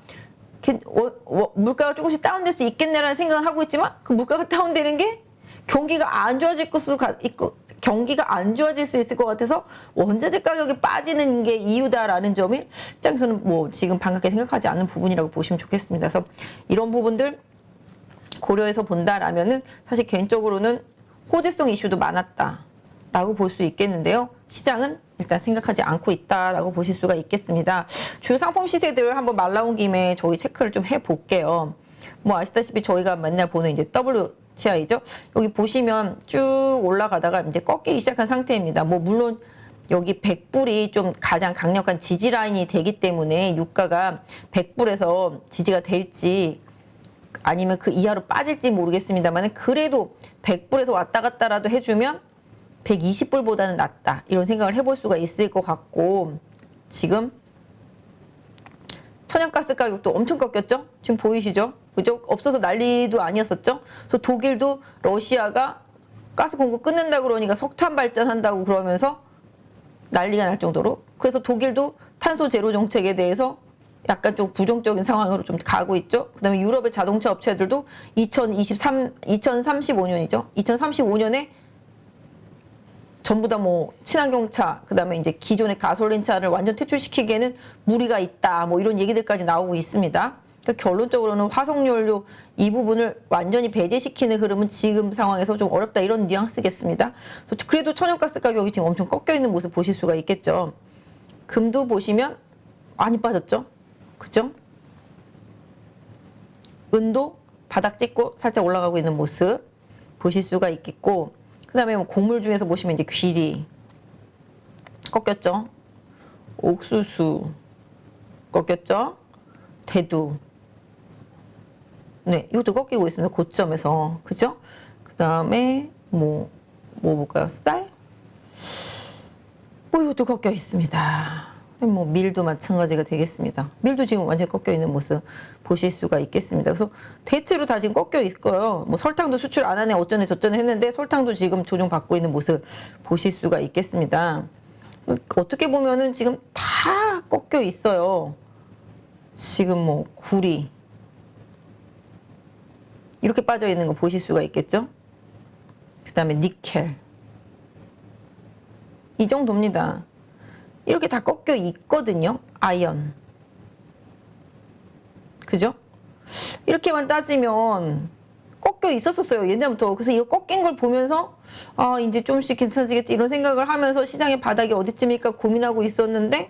Speaker 1: 물가가 조금씩 다운될 수 있겠네라는 생각을 하고 있지만 그 물가가 다운되는 게 경기가 안 좋아질 경기가 안 좋아질 수 있을 것 같아서 원자재 가격이 빠지는 게 이유다라는 점이 시장에서는 뭐 지금 반갑게 생각하지 않는 부분이라고 보시면 좋겠습니다. 그래서 이런 부분들 고려해서 본다라면은 사실 개인적으로는 호재성 이슈도 많았다라고 볼 수 있겠는데요. 시장은 일단 생각하지 않고 있다라고 보실 수가 있겠습니다. 주요 상품 시세들 한번 말 나온 김에 저희 체크를 좀 해볼게요. 뭐 아시다시피 저희가 맨날 보는 이제 WTI죠. 여기 보시면 쭉 올라가다가 이제 꺾이기 시작한 상태입니다. 뭐 물론 여기 100불이 좀 가장 강력한 지지 라인이 되기 때문에 유가가 100불에서 지지가 될지 아니면 그 이하로 빠질지 모르겠습니다만 그래도 100불에서 왔다 갔다라도 해주면 120불보다는 낫다 이런 생각을 해볼 수가 있을 것 같고 지금 천연가스 가격도 엄청 꺾였죠? 지금 보이시죠? 그죠? 없어서 난리도 아니었었죠? 그래서 독일도 러시아가 가스 공급 끊는다 그러니까 석탄 발전한다고 그러면서 난리가 날 정도로 그래서 독일도 탄소 제로 정책에 대해서 약간 좀 부정적인 상황으로 좀 가고 있죠. 그 다음에 유럽의 자동차 업체들도 2035년이죠. 2035년에 전부 다 뭐 친환경차, 그 다음에 이제 기존의 가솔린 차를 완전 퇴출시키기에는 무리가 있다. 뭐 이런 얘기들까지 나오고 있습니다. 그러니까 결론적으로는 화석연료 이 부분을 완전히 배제시키는 흐름은 지금 상황에서 좀 어렵다 이런 뉘앙스겠습니다. 그래도 천연가스 가격이 지금 엄청 꺾여 있는 모습 보실 수가 있겠죠. 금도 보시면 많이 빠졌죠. 그죠? 은도 바닥 찍고 살짝 올라가고 있는 모습 보실 수가 있겠고 그 다음에 뭐 곡물 중에서 보시면 이제 귀리 꺾였죠. 옥수수 꺾였죠. 대두 네 이것도 꺾이고 있습니다. 고점에서 그죠? 그 다음에 뭐 볼까요? 쌀? 뭐 이것도 꺾여 있습니다. 뭐 밀도 마찬가지가 되겠습니다. 밀도 지금 완전히 꺾여 있는 모습 보실 수가 있겠습니다. 그래서 대체로 다 지금 꺾여 있고요. 뭐 설탕도 수출 안 하네 어쩌네 저쩌네 했는데 설탕도 지금 조정받고 있는 모습 보실 수가 있겠습니다. 어떻게 보면은 지금 다 꺾여 있어요. 지금 뭐 구리 이렇게 빠져 있는 거 보실 수가 있겠죠. 그 다음에 니켈 이 정도입니다. 이렇게 다 꺾여 있거든요. 아이언. 그죠? 이렇게만 따지면 꺾여 있었어요. 옛날부터. 그래서 이거 꺾인 걸 보면서 아 이제 좀씩 괜찮아지겠지 이런 생각을 하면서 시장의 바닥이 어디쯤일까 고민하고 있었는데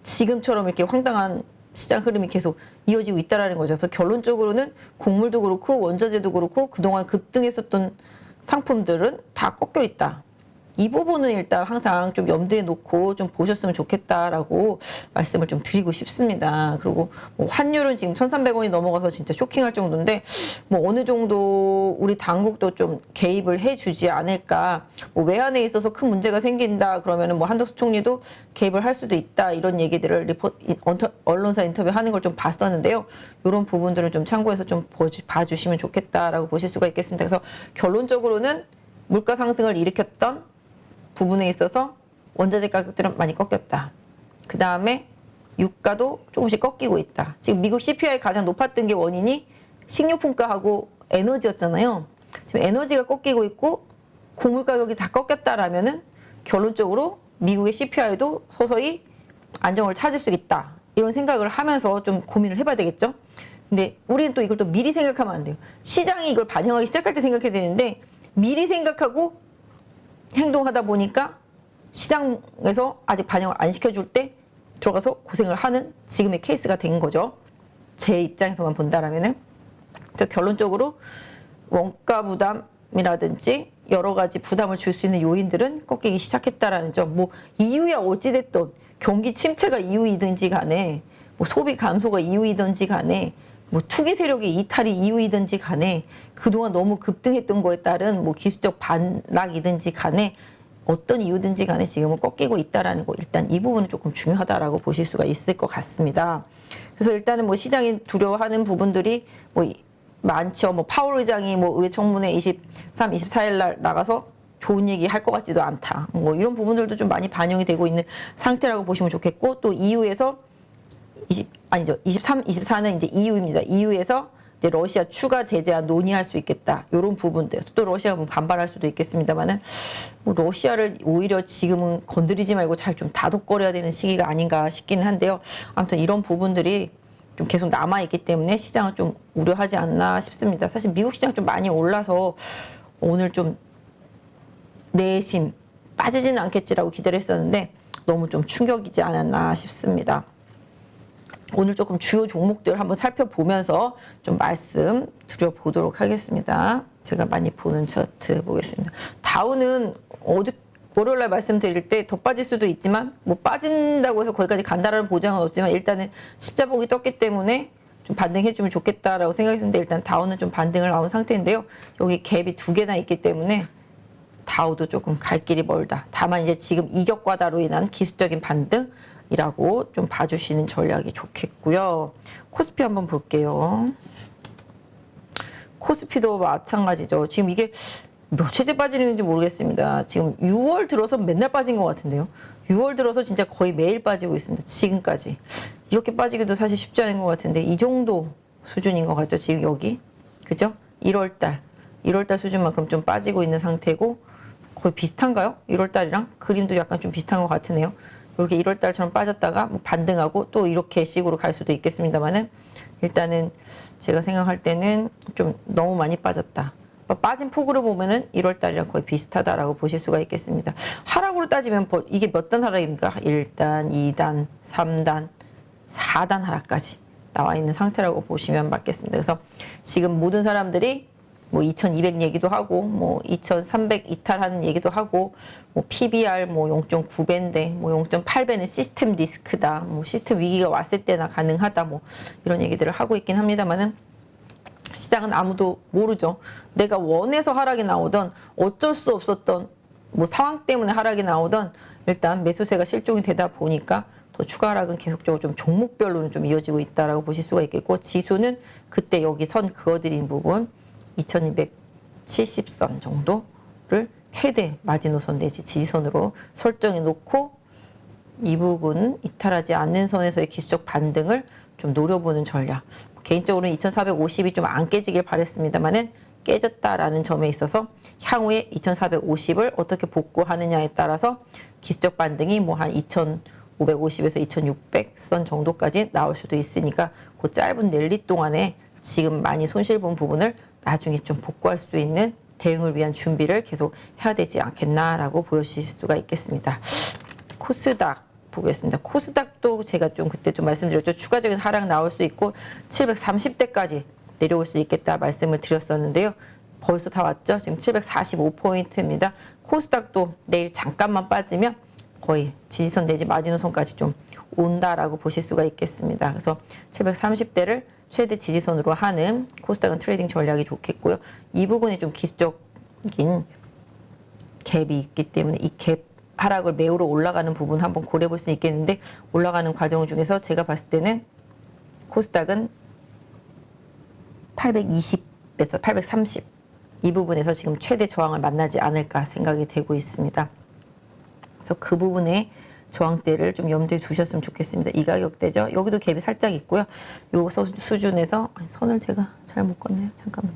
Speaker 1: 지금처럼 이렇게 황당한 시장 흐름이 계속 이어지고 있다라는 거죠. 그래서 결론적으로는 곡물도 그렇고 원자재도 그렇고 그동안 급등했었던 상품들은 다 꺾여 있다. 이 부분은 일단 항상 좀 염두에 놓고 좀 보셨으면 좋겠다라고 말씀을 좀 드리고 싶습니다. 그리고 뭐 환율은 지금 1,300원이 넘어가서 진짜 쇼킹할 정도인데 뭐 어느 정도 우리 당국도 좀 개입을 해주지 않을까. 뭐 외환에 있어서 큰 문제가 생긴다 그러면은 뭐 한덕수 총리도 개입을 할 수도 있다 이런 얘기들을 언론사 인터뷰하는 걸 좀 봤었는데요. 이런 부분들을 좀 참고해서 좀 봐주시면 좋겠다라고 보실 수가 있겠습니다. 그래서 결론적으로는 물가 상승을 일으켰던 부분에 있어서 원자재 가격들은 많이 꺾였다. 그 다음에 유가도 조금씩 꺾이고 있다. 지금 미국 CPI 가장 높았던 게 원인이 식료품가하고 에너지였잖아요. 지금 에너지가 꺾이고 있고 곡물 가격이 다 꺾였다라면은 결론적으로 미국의 CPI도 서서히 안정을 찾을 수 있다. 이런 생각을 하면서 좀 고민을 해봐야 되겠죠. 근데 우리는 또 이걸 또 미리 생각하면 안 돼요. 시장이 이걸 반영하기 시작할 때 생각해야 되는데 미리 생각하고 행동하다 보니까 시장에서 아직 반영을 안 시켜줄 때 들어가서 고생을 하는 지금의 케이스가 된 거죠. 제 입장에서만 본다라면은. 결론적으로 원가 부담이라든지 여러 가지 부담을 줄 수 있는 요인들은 꺾이기 시작했다라는 점. 뭐 이유야 어찌됐든 경기 침체가 이유이든지 간에 뭐 소비 감소가 이유이든지 간에 뭐 투기 세력의 이탈이 이유이든지 간에 그동안 너무 급등했던 거에 따른 뭐 기술적 반락이든지 간에 어떤 이유든지 간에 지금은 꺾이고 있다라는 거 일단 이 부분은 조금 중요하다라고 보실 수가 있을 것 같습니다. 그래서 일단은 뭐 시장이 두려워하는 부분들이 뭐 많죠. 뭐 파월 의장이 뭐 의회 청문회 23, 24일 날 나가서 좋은 얘기 할 것 같지도 않다. 뭐 이런 부분들도 좀 많이 반영이 되고 있는 상태라고 보시면 좋겠고 또 EU에서 23, 24는 이제 EU입니다. EU에서 이제 러시아 추가 제재안 논의할 수 있겠다. 이런 부분들. 또 러시아가 뭐 반발할 수도 있겠습니다만은 뭐 러시아를 오히려 지금은 건드리지 말고 잘 좀 다독거려야 되는 시기가 아닌가 싶기는 한데요. 아무튼 이런 부분들이 좀 계속 남아있기 때문에 시장은 좀 우려하지 않나 싶습니다. 사실 미국 시장 좀 많이 올라서 오늘 좀 내심 빠지지는 않겠지라고 기대를 했었는데 너무 좀 충격이지 않았나 싶습니다. 오늘 조금 주요 종목들 한번 살펴보면서 좀 말씀 드려보도록 하겠습니다. 제가 많이 보는 차트 보겠습니다. 다우는 월요일날 말씀드릴 때 더 빠질 수도 있지만 뭐 빠진다고 해서 거기까지 간다라는 보장은 없지만 일단은 십자복이 떴기 때문에 좀 반등해주면 좋겠다라고 생각했는데 일단 다우는 좀 반등을 나온 상태인데요. 여기 갭이 2개나 있기 때문에 다우도 조금 갈 길이 멀다. 다만 이제 지금 이격과다로 인한 기술적인 반등이라고 좀 봐주시는 전략이 좋겠고요. 코스피 한번 볼게요. 코스피도 마찬가지죠. 지금 이게 며칠째 빠지는지 모르겠습니다. 지금 6월 들어서 맨날 빠진 것 같은데요. 6월 들어서 진짜 거의 매일 빠지고 있습니다. 지금까지. 이렇게 빠지기도 사실 쉽지 않은 것 같은데 이 정도 수준인 것 같죠. 지금 여기. 그죠? 1월달 수준만큼 좀 빠지고 있는 상태고 거의 비슷한가요? 1월달이랑 그림도 약간 좀 비슷한 것 같으네요. 이렇게 1월달처럼 빠졌다가 뭐 반등하고 또 이렇게 식으로 갈 수도 있겠습니다만은 일단은 제가 생각할 때는 좀 너무 많이 빠졌다. 빠진 폭으로 보면은 1월달이랑 거의 비슷하다라고 보실 수가 있겠습니다. 하락으로 따지면 이게 몇 단 하락입니까? 1단, 2단, 3단, 4단 하락까지 나와 있는 상태라고 보시면 맞겠습니다. 그래서 지금 모든 사람들이 뭐 2200 얘기도 하고 뭐 2300 이탈하는 얘기도 하고 뭐 PBR 뭐 0.9배인데 뭐 0.8배는 시스템 리스크다. 뭐 시스템 위기가 왔을 때나 가능하다. 뭐 이런 얘기들을 하고 있긴 합니다만은 시장은 아무도 모르죠. 내가 원해서 하락이 나오던 어쩔 수 없었던 뭐 상황 때문에 하락이 나오던 일단 매수세가 실종이 되다 보니까 더 추가 하락은 계속적으로 좀 종목별로는 좀 이어지고 있다라고 보실 수가 있겠고 지수는 그때 여기 선 그어드린 부분 2270선 정도를 최대 마지노선 내지 지지선으로 설정해 놓고 이 부분 이탈하지 않는 선에서의 기술적 반등을 좀 노려보는 전략. 개인적으로는 2450이 좀 안 깨지길 바랬습니다만은 깨졌다라는 점에 있어서 향후에 2450을 어떻게 복구하느냐에 따라서 기술적 반등이 뭐 한 2550에서 2600선 정도까지 나올 수도 있으니까 그 짧은 랠리 동안에 지금 많이 손실 본 부분을 나중에 좀 복구할 수 있는 대응을 위한 준비를 계속 해야 되지 않겠나라고 보여주실 수가 있겠습니다. 코스닥 보겠습니다. 코스닥도 제가 좀 그때 좀 말씀드렸죠. 추가적인 하락 나올 수 있고 730대까지 내려올 수 있겠다 말씀을 드렸었는데요. 벌써 다 왔죠. 지금 745포인트입니다. 코스닥도 내일 잠깐만 빠지면 거의 지지선 내지 마지노선까지 좀 온다라고 보실 수가 있겠습니다. 그래서 730대를 최대 지지선으로 하는 코스닥은 트레이딩 전략이 좋겠고요. 이 부분이 좀 기술적인 갭이 있기 때문에 이 갭 하락을 매우러 올라가는 부분 한번 고려해 볼 수 있겠는데 올라가는 과정 중에서 제가 봤을 때는 코스닥은 820에서 830 이 부분에서 지금 최대 저항을 만나지 않을까 생각이 되고 있습니다. 그래서 그 부분에 저항대를 좀 염두에 두셨으면 좋겠습니다. 이 가격대죠. 여기도 갭이 살짝 있고요. 요 수준에서 선을 제가 잘 못 걷네요. 잠깐만요.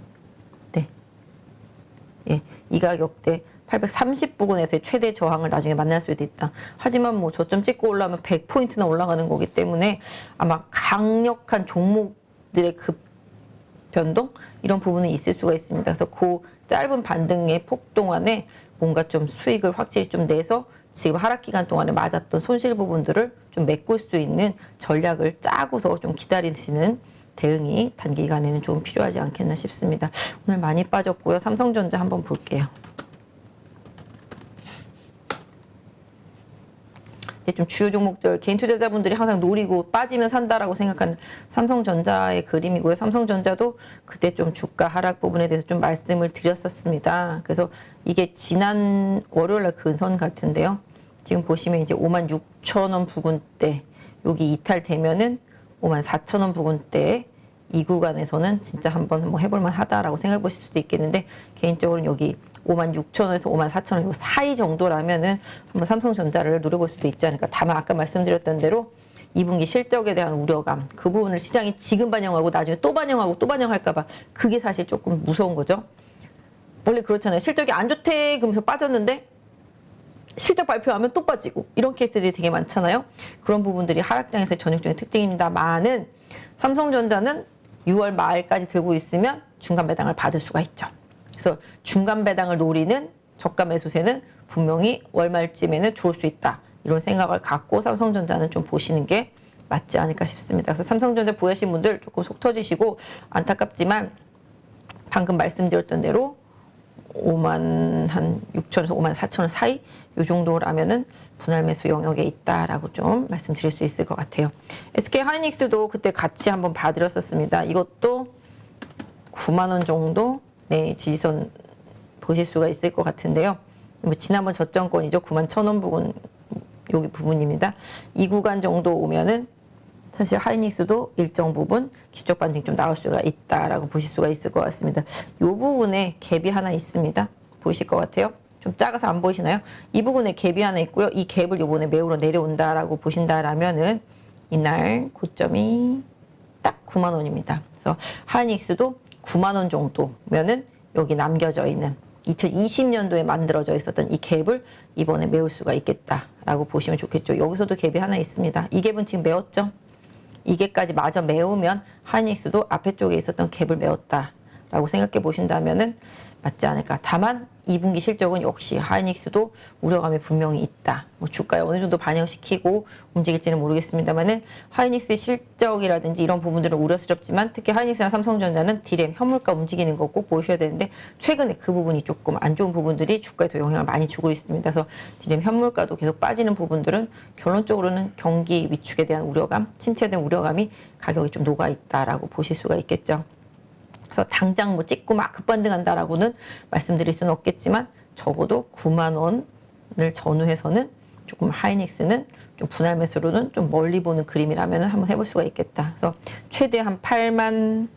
Speaker 1: 네, 예, 이 가격대 830 부근에서의 최대 저항을 나중에 만날 수도 있다. 하지만 뭐 저점 찍고 올라오면 100포인트나 올라가는 거기 때문에 아마 강력한 종목들의 급 변동 이런 부분은 있을 수가 있습니다. 그래서 그 짧은 반등의 폭 동안에 뭔가 좀 수익을 확실히 좀 내서 지금 하락 기간 동안에 맞았던 손실 부분들을 좀 메꿀 수 있는 전략을 짜고서 좀 기다리시는 대응이 단기간에는 좀 필요하지 않겠나 싶습니다. 오늘 많이 빠졌고요. 삼성전자 한번 볼게요. 좀 주요 종목들 개인 투자자분들이 항상 노리고 빠지면 산다라고 생각하는 삼성전자의 그림이고요. 삼성전자도 그때 좀 주가 하락 부분에 대해서 좀 말씀을 드렸었습니다. 그래서 이게 지난 월요일날 근선 같은데요. 지금 보시면 이제 56,000원 부근대 여기 이탈되면은 54,000원 부근대 이 구간에서는 진짜 한번 뭐 해볼만 하다라고 생각해 보실 수도 있겠는데 개인적으로는 여기 56,000원에서 54,000원 요 사이 정도라면은 한번 삼성전자를 노려볼 수도 있지 않을까. 다만 아까 말씀드렸던 대로 2분기 실적에 대한 우려감 그 부분을 시장이 지금 반영하고 나중에 또 반영하고 또 반영할까 봐 그게 사실 조금 무서운 거죠. 원래 그렇잖아요. 실적이 안 좋대 그러면서 빠졌는데 실적 발표하면 또 빠지고 이런 케이스들이 되게 많잖아요. 그런 부분들이 하락장에서의 전형적인 특징입니다만은 삼성전자는 6월 말까지 들고 있으면 중간 배당을 받을 수가 있죠. 그래서 중간 배당을 노리는 저가 매수세는 분명히 월 말쯤에는 들어올 수 있다. 이런 생각을 갖고 삼성전자는 좀 보시는 게 맞지 않을까 싶습니다. 그래서 삼성전자 보유하신 분들 조금 속 터지시고 안타깝지만 방금 말씀드렸던 대로 5만 한 6천에서 5만 4천 원 사이 이 정도라면은 분할 매수 영역에 있다라고 좀 말씀드릴 수 있을 것 같아요. SK 하이닉스도 그때 같이 한번 봐드렸었습니다. 이것도 9만 원 정도 네, 지지선 보실 수가 있을 것 같은데요. 뭐 지난번 저점권이죠. 9만 1,000원 부분 여기 부분입니다. 이 구간 정도 오면은 사실 하이닉스도 일정 부분 기적 반등 좀 나올 수가 있다라고 보실 수가 있을 것 같습니다. 이 부분에 갭이 하나 있습니다. 보이실 것 같아요. 좀 작아서 안 보이시나요? 이 부분에 갭이 하나 있고요. 이 갭을 요번에 매우로 내려온다라고 보신다라면은 이날 고점이 딱 9만 원입니다. 그래서 하이닉스도 9만 원 정도면은 여기 남겨져 있는 2020년도에 만들어져 있었던 이 갭을 이번에 메울 수가 있겠다라고 보시면 좋겠죠. 여기서도 갭이 하나 있습니다. 이 갭은 지금 메웠죠. 이 갭까지 마저 메우면 하이닉스도 앞에 쪽에 있었던 갭을 메웠다라고 생각해 보신다면은 맞지 않을까. 다만 2분기 실적은 역시 하이닉스도 우려감이 분명히 있다. 뭐 주가에 어느 정도 반영시키고 움직일지는 모르겠습니다만은 하이닉스 실적이라든지 이런 부분들은 우려스럽지만 특히 하이닉스나 삼성전자는 디램 현물가 움직이는 거 꼭 보셔야 되는데 최근에 그 부분이 조금 안 좋은 부분들이 주가에 더 영향을 많이 주고 있습니다. 그래서 디램 현물가도 계속 빠지는 부분들은 결론적으로는 경기 위축에 대한 우려감, 침체된 우려감이 가격이 좀 녹아 있다라고 보실 수가 있겠죠. 그래서 당장 뭐 찍고 막 급반등한다라고는 말씀드릴 수는 없겠지만 적어도 9만 원을 전후해서는 조금 하이닉스는 좀 분할 매수로는 좀 멀리 보는 그림이라면 한번 해볼 수가 있겠다. 그래서 최대 한 8만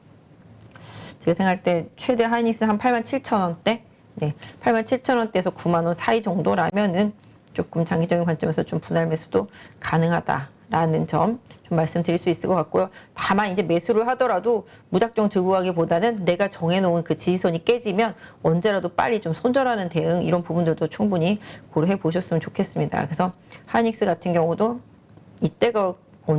Speaker 1: 제가 생각할 때 최대 하이닉스 한 8만 7천 원대, 네, 8만 7천 원대에서 9만 원 사이 정도라면은 조금 장기적인 관점에서 좀 분할 매수도 가능하다라는 점 좀 말씀드릴 수 있을 것 같고요. 다만 이제 매수를 하더라도 무작정 들고 가기보다는 내가 정해놓은 그 지지선이 깨지면 언제라도 빨리 좀 손절하는 대응 이런 부분들도 충분히 고려해 보셨으면 좋겠습니다. 그래서 하이닉스 같은 경우도 이때가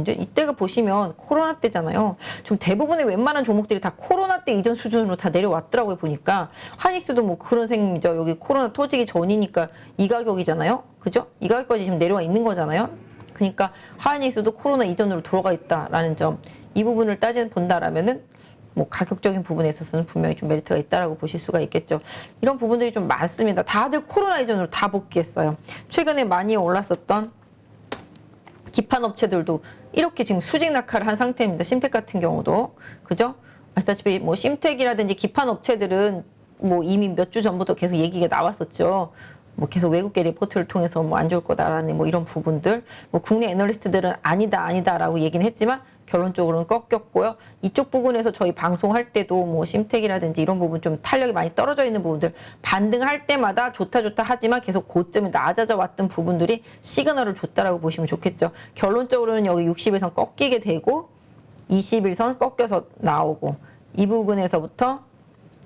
Speaker 1: 이때가 보시면 코로나 때잖아요. 좀 대부분의 웬만한 종목들이 다 코로나 때 이전 수준으로 다 내려왔더라고요. 보니까 하이닉스도 뭐 그런 셈이죠. 여기 코로나 터지기 전이니까 이 가격이잖아요. 그죠? 이 가격까지 지금 내려와 있는 거잖아요. 그러니까 하이닉스도 코로나 이전으로 돌아가 있다라는 점, 이 부분을 본다라면은 뭐 가격적인 부분에 있어서는 분명히 좀 메리트가 있다라고 보실 수가 있겠죠. 이런 부분들이 좀 많습니다. 다들 코로나 이전으로 다 복귀했어요. 최근에 많이 올랐었던 기판 업체들도 이렇게 지금 수직 낙하를 한 상태입니다. 심텍 같은 경우도 그죠? 아시다시피 뭐 심텍이라든지 기판 업체들은 뭐 이미 몇 주 전부터 계속 얘기가 나왔었죠. 뭐 계속 외국계 리포트를 통해서 뭐 안 좋을 거다라는 뭐 이런 부분들, 뭐 국내 애널리스트들은 아니다라고 얘기는 했지만 결론적으로는 꺾였고요. 이쪽 부분에서 저희 방송할 때도 뭐 심텍이라든지 이런 부분 좀 탄력이 많이 떨어져 있는 부분들 반등할 때마다 좋다 하지만 계속 고점이 낮아져 왔던 부분들이 시그널을 줬다라고 보시면 좋겠죠. 결론적으로는 여기 60일선 꺾이게 되고 21선 꺾여서 나오고 이 부분에서부터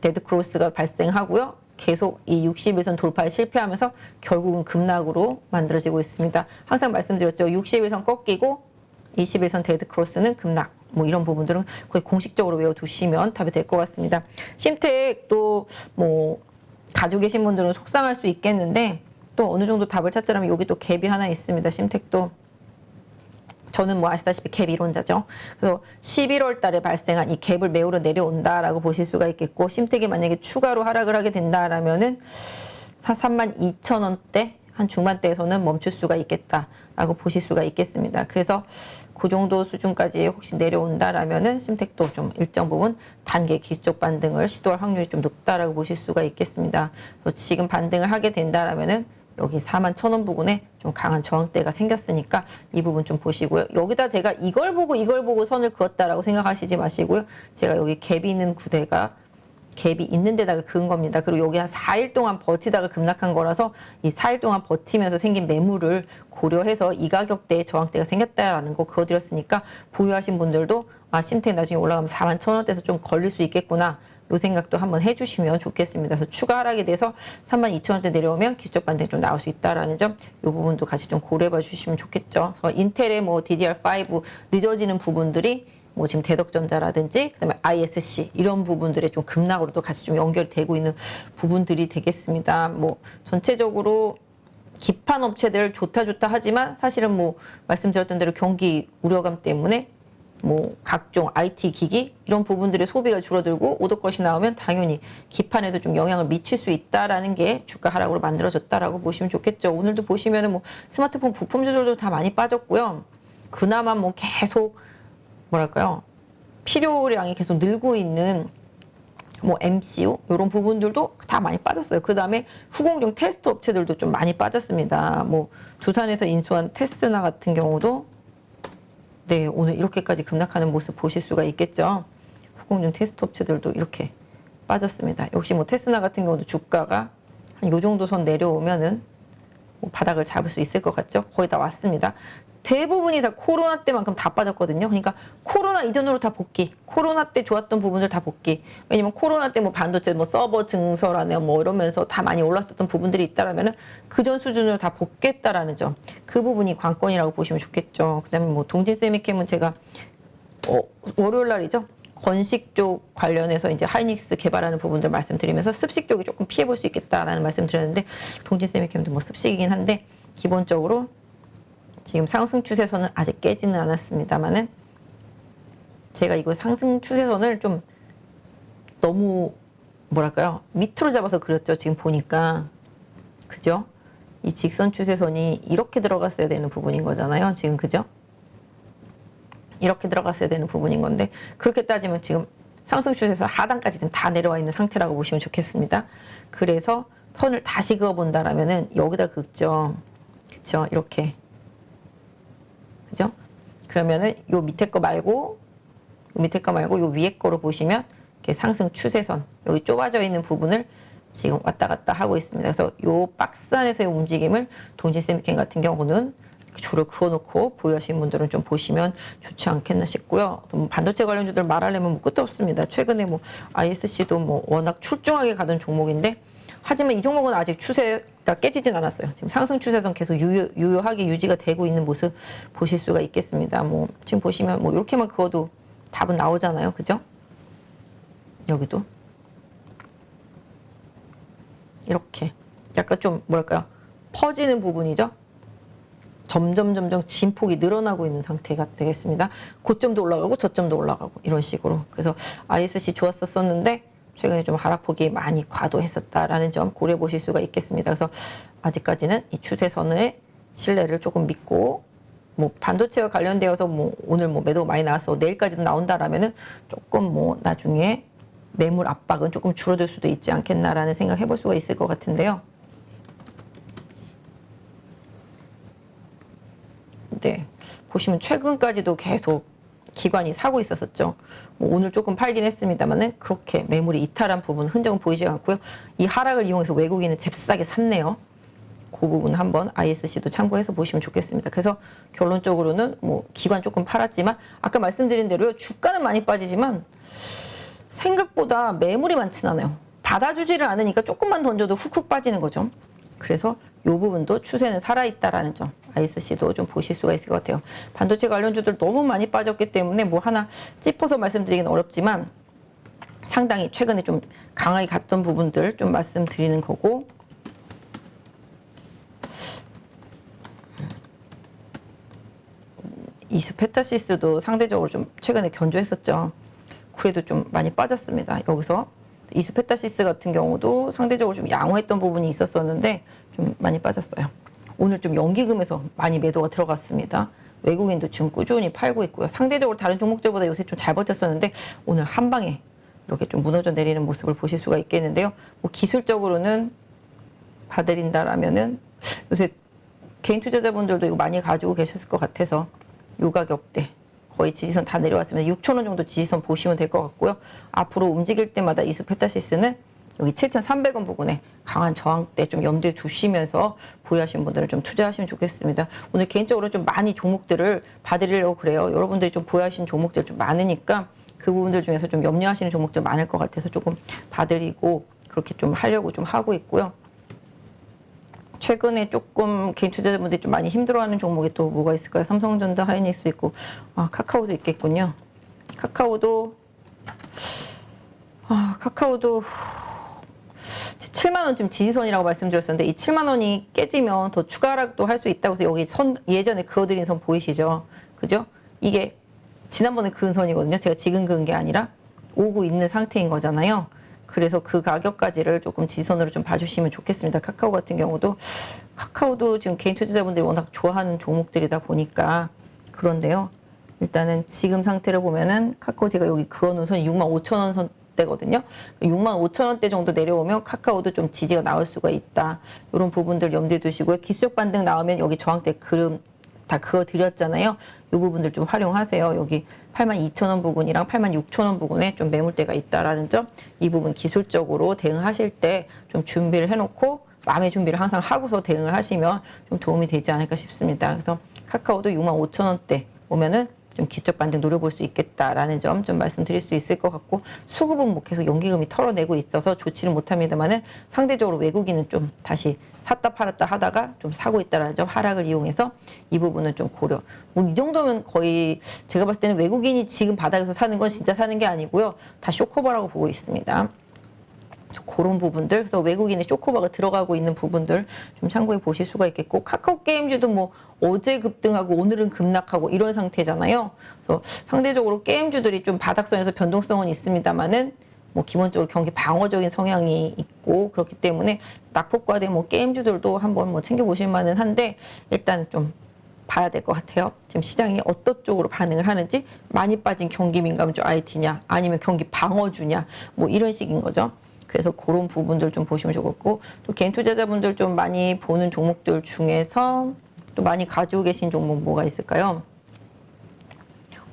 Speaker 1: 데드 크로스가 발생하고요. 계속 이 60일선 돌파에 실패하면서 결국은 급락으로 만들어지고 있습니다. 항상 말씀드렸죠. 60일선 꺾이고 21선 데드 크로스는 급락. 뭐 이런 부분들은 거의 공식적으로 외워두시면 답이 될 것 같습니다. 심텍 또 뭐 가지고 계신 분들은 속상할 수 있겠는데 또 어느 정도 답을 찾자면 여기 또 갭이 하나 있습니다. 심텍도 저는 뭐 아시다시피 갭 이론자죠. 그래서 11월 달에 발생한 이 갭을 메우러 내려온다라고 보실 수가 있겠고 심텍이 만약에 추가로 하락을 하게 된다라면은 32,000원대 한 중반대에서는 멈출 수가 있겠다라고 보실 수가 있겠습니다. 그래서 그 정도 수준까지 혹시 내려온다라면은 심텍도 좀 일정 부분 단계 기술적 반등을 시도할 확률이 좀 높다라고 보실 수가 있겠습니다. 그래서 지금 반등을 하게 된다라면은 여기 41,000원 부근에 좀 강한 저항대가 생겼으니까 이 부분 좀 보시고요. 여기다 제가 이걸 보고 선을 그었다라고 생각하시지 마시고요. 제가 여기 갭이 있는 구대가 갭이 있는 데다가 그은 겁니다. 그리고 여기 한 4일 동안 버티다가 급락한 거라서 이 4일 동안 버티면서 생긴 매물을 고려해서 이 가격대에 저항대가 생겼다라는 거 그어드렸으니까 보유하신 분들도 아 심텍 나중에 올라가면 41,000원대에서 좀 걸릴 수 있겠구나. 요 생각도 한번 해주시면 좋겠습니다. 그래서 추가 하락이 돼서 32,000원대 내려오면 기술적 반등이 좀 나올 수 있다라는 점, 요 부분도 같이 좀 고려해 주시면 좋겠죠. 그래서 인텔의 뭐 DDR5 늦어지는 부분들이 뭐 지금 대덕전자라든지 그다음에 ISC 이런 부분들의 좀 급락으로도 같이 좀 연결되고 있는 부분들이 되겠습니다. 뭐 전체적으로 기판 업체들 좋다 하지만 사실은 뭐 말씀드렸던 대로 경기 우려감 때문에 뭐 각종 IT 기기 이런 부분들의 소비가 줄어들고 오더 것이 나오면 당연히 기판에도 좀 영향을 미칠 수 있다라는 게 주가 하락으로 만들어졌다라고 보시면 좋겠죠. 오늘도 보시면은 뭐 스마트폰 부품주들도 다 많이 빠졌고요. 그나마 뭐 계속 뭐랄까요, 필요량이 계속 늘고 있는 뭐 MCU 이런 부분들도 다 많이 빠졌어요. 그 다음에 후공정 테스트 업체들도 좀 많이 빠졌습니다. 뭐 두산에서 인수한 테스나 같은 경우도 네, 오늘 이렇게까지 급락하는 모습 보실 수가 있겠죠. 후공정 테스트 업체들도 이렇게 빠졌습니다. 역시 뭐 테스나 같은 경우도 주가가 한 요 정도 선 내려오면은 뭐 바닥을 잡을 수 있을 것 같죠. 거의 다 왔습니다. 대부분이 다 코로나 때만큼 다 빠졌거든요. 그러니까 코로나 이전으로 다 복귀. 코로나 때 좋았던 부분들 다 복귀. 왜냐면 코로나 때 뭐 반도체, 뭐 서버 증설하네 뭐 이러면서 다 많이 올랐었던 부분들이 있다라면은 그전 수준으로 다 복귀했다라는 점. 그 부분이 관건이라고 보시면 좋겠죠. 그다음에 뭐 동진 세미캠은 제가 월요일 날이죠. 건식 쪽 관련해서 이제 하이닉스 개발하는 부분들 말씀드리면서 습식 쪽이 조금 피해 볼 수 있겠다라는 말씀 드렸는데 동진 세미캠도 뭐 습식이긴 한데 기본적으로 지금 상승 추세선은 아직 깨지는 않았습니다만은 제가 이거 상승 추세선을 좀 너무 뭐랄까요, 밑으로 잡아서 그렸죠. 지금 보니까 그죠? 이 직선 추세선이 이렇게 들어갔어야 되는 부분인 거잖아요. 지금 그죠? 이렇게 들어갔어야 되는 부분인 건데 그렇게 따지면 지금 상승 추세선 하단까지 지금 다 내려와 있는 상태라고 보시면 좋겠습니다. 그래서 선을 다시 그어본다라면은 여기다 긋죠. 그쵸? 이렇게. 그죠? 그러면은 요 밑에 거 말고 요 위에 거로 보시면 이렇게 상승 추세선 여기 좁아져 있는 부분을 지금 왔다 갔다 하고 있습니다. 그래서 요 박스 안에서의 움직임을 동진세미캠 같은 경우는 줄을 그어놓고 보유하시는 분들은 좀 보시면 좋지 않겠나 싶고요. 반도체 관련주들 말하려면 뭐 끝도 없습니다. 최근에 뭐 ISC도 뭐 워낙 출중하게 가던 종목인데 하지만 이 종목은 아직 추세가 깨지진 않았어요. 지금 상승 추세선 계속 유효하게 유지가 되고 있는 모습 보실 수가 있겠습니다. 뭐 지금 보시면 뭐 이렇게만 그어도 답은 나오잖아요. 그죠? 여기도 이렇게 약간 좀 뭐랄까요, 퍼지는 부분이죠. 점점 진폭이 늘어나고 있는 상태가 되겠습니다. 고점도 올라가고 저점도 올라가고 이런 식으로. 그래서 ISC 좋았었는데 최근에 좀 하락폭이 많이 과도했었다라는 점 고려해 보실 수가 있겠습니다. 그래서 아직까지는 이 추세선의 신뢰를 조금 믿고 뭐 반도체와 관련되어서 뭐 오늘 뭐 매도 많이 나왔어 내일까지도 나온다라면은 조금 뭐 나중에 매물 압박은 조금 줄어들 수도 있지 않겠나라는 생각 해볼 수가 있을 것 같은데요. 네, 보시면 최근까지도 계속 기관이 사고 있었었죠. 뭐 오늘 조금 팔긴 했습니다만은 그렇게 매물이 이탈한 부분 흔적은 보이지 않고요. 이 하락을 이용해서 외국인은 잽싸게 샀네요. 그 부분 한번 ISC도 참고해서 보시면 좋겠습니다. 그래서 결론적으로는 뭐 기관 조금 팔았지만 아까 말씀드린 대로요. 주가는 많이 빠지지만 생각보다 매물이 많진 않아요. 받아주지를 않으니까 조금만 던져도 훅훅 빠지는 거죠. 그래서 이 부분도 추세는 살아있다라는 점 ISC도 좀 보실 수가 있을 것 같아요. 반도체 관련주들 너무 많이 빠졌기 때문에 뭐 하나 짚어서 말씀드리기는 어렵지만 상당히 최근에 좀 강하게 갔던 부분들 좀 말씀드리는 거고, 이수페타시스도 상대적으로 좀 최근에 견조했었죠. 그래도 좀 많이 빠졌습니다. 여기서 이수페타시스 같은 경우도 상대적으로 좀 양호했던 부분이 있었었는데 좀 많이 빠졌어요. 오늘 좀 연기금에서 많이 매도가 들어갔습니다. 외국인도 지금 꾸준히 팔고 있고요. 상대적으로 다른 종목들보다 요새 좀 잘 버텼었는데 오늘 한 방에 이렇게 좀 무너져 내리는 모습을 보실 수가 있겠는데요. 뭐 기술적으로는 봐드린다라면은 요새 개인 투자자분들도 이거 많이 가지고 계셨을 것 같아서 요 가격대 거의 지지선 다 내려왔습니다. 6,000원 정도 지지선 보시면 될 것 같고요. 앞으로 움직일 때마다 이수페타시스는 여기 7,300원 부근에 강한 저항대 좀 염두에 두시면서 보유하시는 분들은 좀 투자하시면 좋겠습니다. 오늘 개인적으로 좀 많이 종목들을 봐드리려고 그래요. 여러분들이 좀 보유하시는 종목들 좀 많으니까 그 부분들 중에서 좀 염려하시는 종목들 많을 것 같아서 조금 봐드리고 그렇게 좀 하려고 좀 하고 있고요. 최근에 조금 개인 투자자분들이 좀 많이 힘들어하는 종목이 또 뭐가 있을까요? 삼성전자, 하이닉스 있고, 카카오도 있겠군요. 카카오도 7만 원쯤 지지선이라고 말씀드렸었는데 이 7만 원이 깨지면 더 추가 하락도 할 수 있다고 해서 여기 선 예전에 그어드린 선 보이시죠? 그죠? 이게 지난번에 그은 선이거든요. 제가 지금 그은 게 아니라 오고 있는 상태인 거잖아요. 그래서 그 가격까지를 조금 지지선으로 좀 봐주시면 좋겠습니다. 카카오 같은 경우도 카카오도 지금 개인 투자자분들이 워낙 좋아하는 종목들이다 보니까 그런데요. 일단은 지금 상태를 보면은 카카오 제가 여기 그어놓은 선이 65,000원 선대거든요. 65,000원대 정도 내려오면 카카오도 좀 지지가 나올 수가 있다. 이런 부분들 염두에 두시고요. 기술적 반등 나오면 여기 저항대 그름 다 그어드렸잖아요. 이 부분들 좀 활용하세요. 여기 82,000원 부근이랑 86,000원 부근에 좀 매물대가 있다라는 점, 이 부분 기술적으로 대응하실 때 좀 준비를 해놓고 마음의 준비를 항상 하고서 대응을 하시면 좀 도움이 되지 않을까 싶습니다. 그래서 카카오도 65,000원대 오면은 좀 기적 반등 노려볼 수 있겠다라는 점 좀 말씀드릴 수 있을 것 같고, 수급은 뭐 계속 연기금이 털어내고 있어서 좋지는 못합니다만은 상대적으로 외국인은 좀 다시 샀다 팔았다 하다가 좀 사고 있다라는 점, 하락을 이용해서 이 부분은 좀 고려. 뭐 이 정도면 거의 제가 봤을 때는 외국인이 지금 바닥에서 사는 건 진짜 사는 게 아니고요. 다 쇼커버라고 보고 있습니다. 그런 부분들, 그래서 외국인의 쇼커버가 들어가고 있는 부분들 좀 참고해 보실 수가 있겠고, 카카오 게임주도 뭐 어제 급등하고 오늘은 급락하고 이런 상태잖아요. 그래서 상대적으로 게임주들이 좀 바닥선에서 변동성은 있습니다만은 뭐 기본적으로 경기 방어적인 성향이 있고 그렇기 때문에 낙폭과대 뭐 게임주들도 한번 뭐 챙겨보실 만은 한데, 일단 좀 봐야 될 것 같아요. 지금 시장이 어떤 쪽으로 반응을 하는지, 많이 빠진 경기 민감주 IT냐 아니면 경기 방어주냐 뭐 이런 식인 거죠. 그래서 그런 부분들 좀 보시면 좋겠고, 또 개인 투자자분들 좀 많이 보는 종목들 중에서 또 많이 가지고 계신 종목 뭐가 있을까요?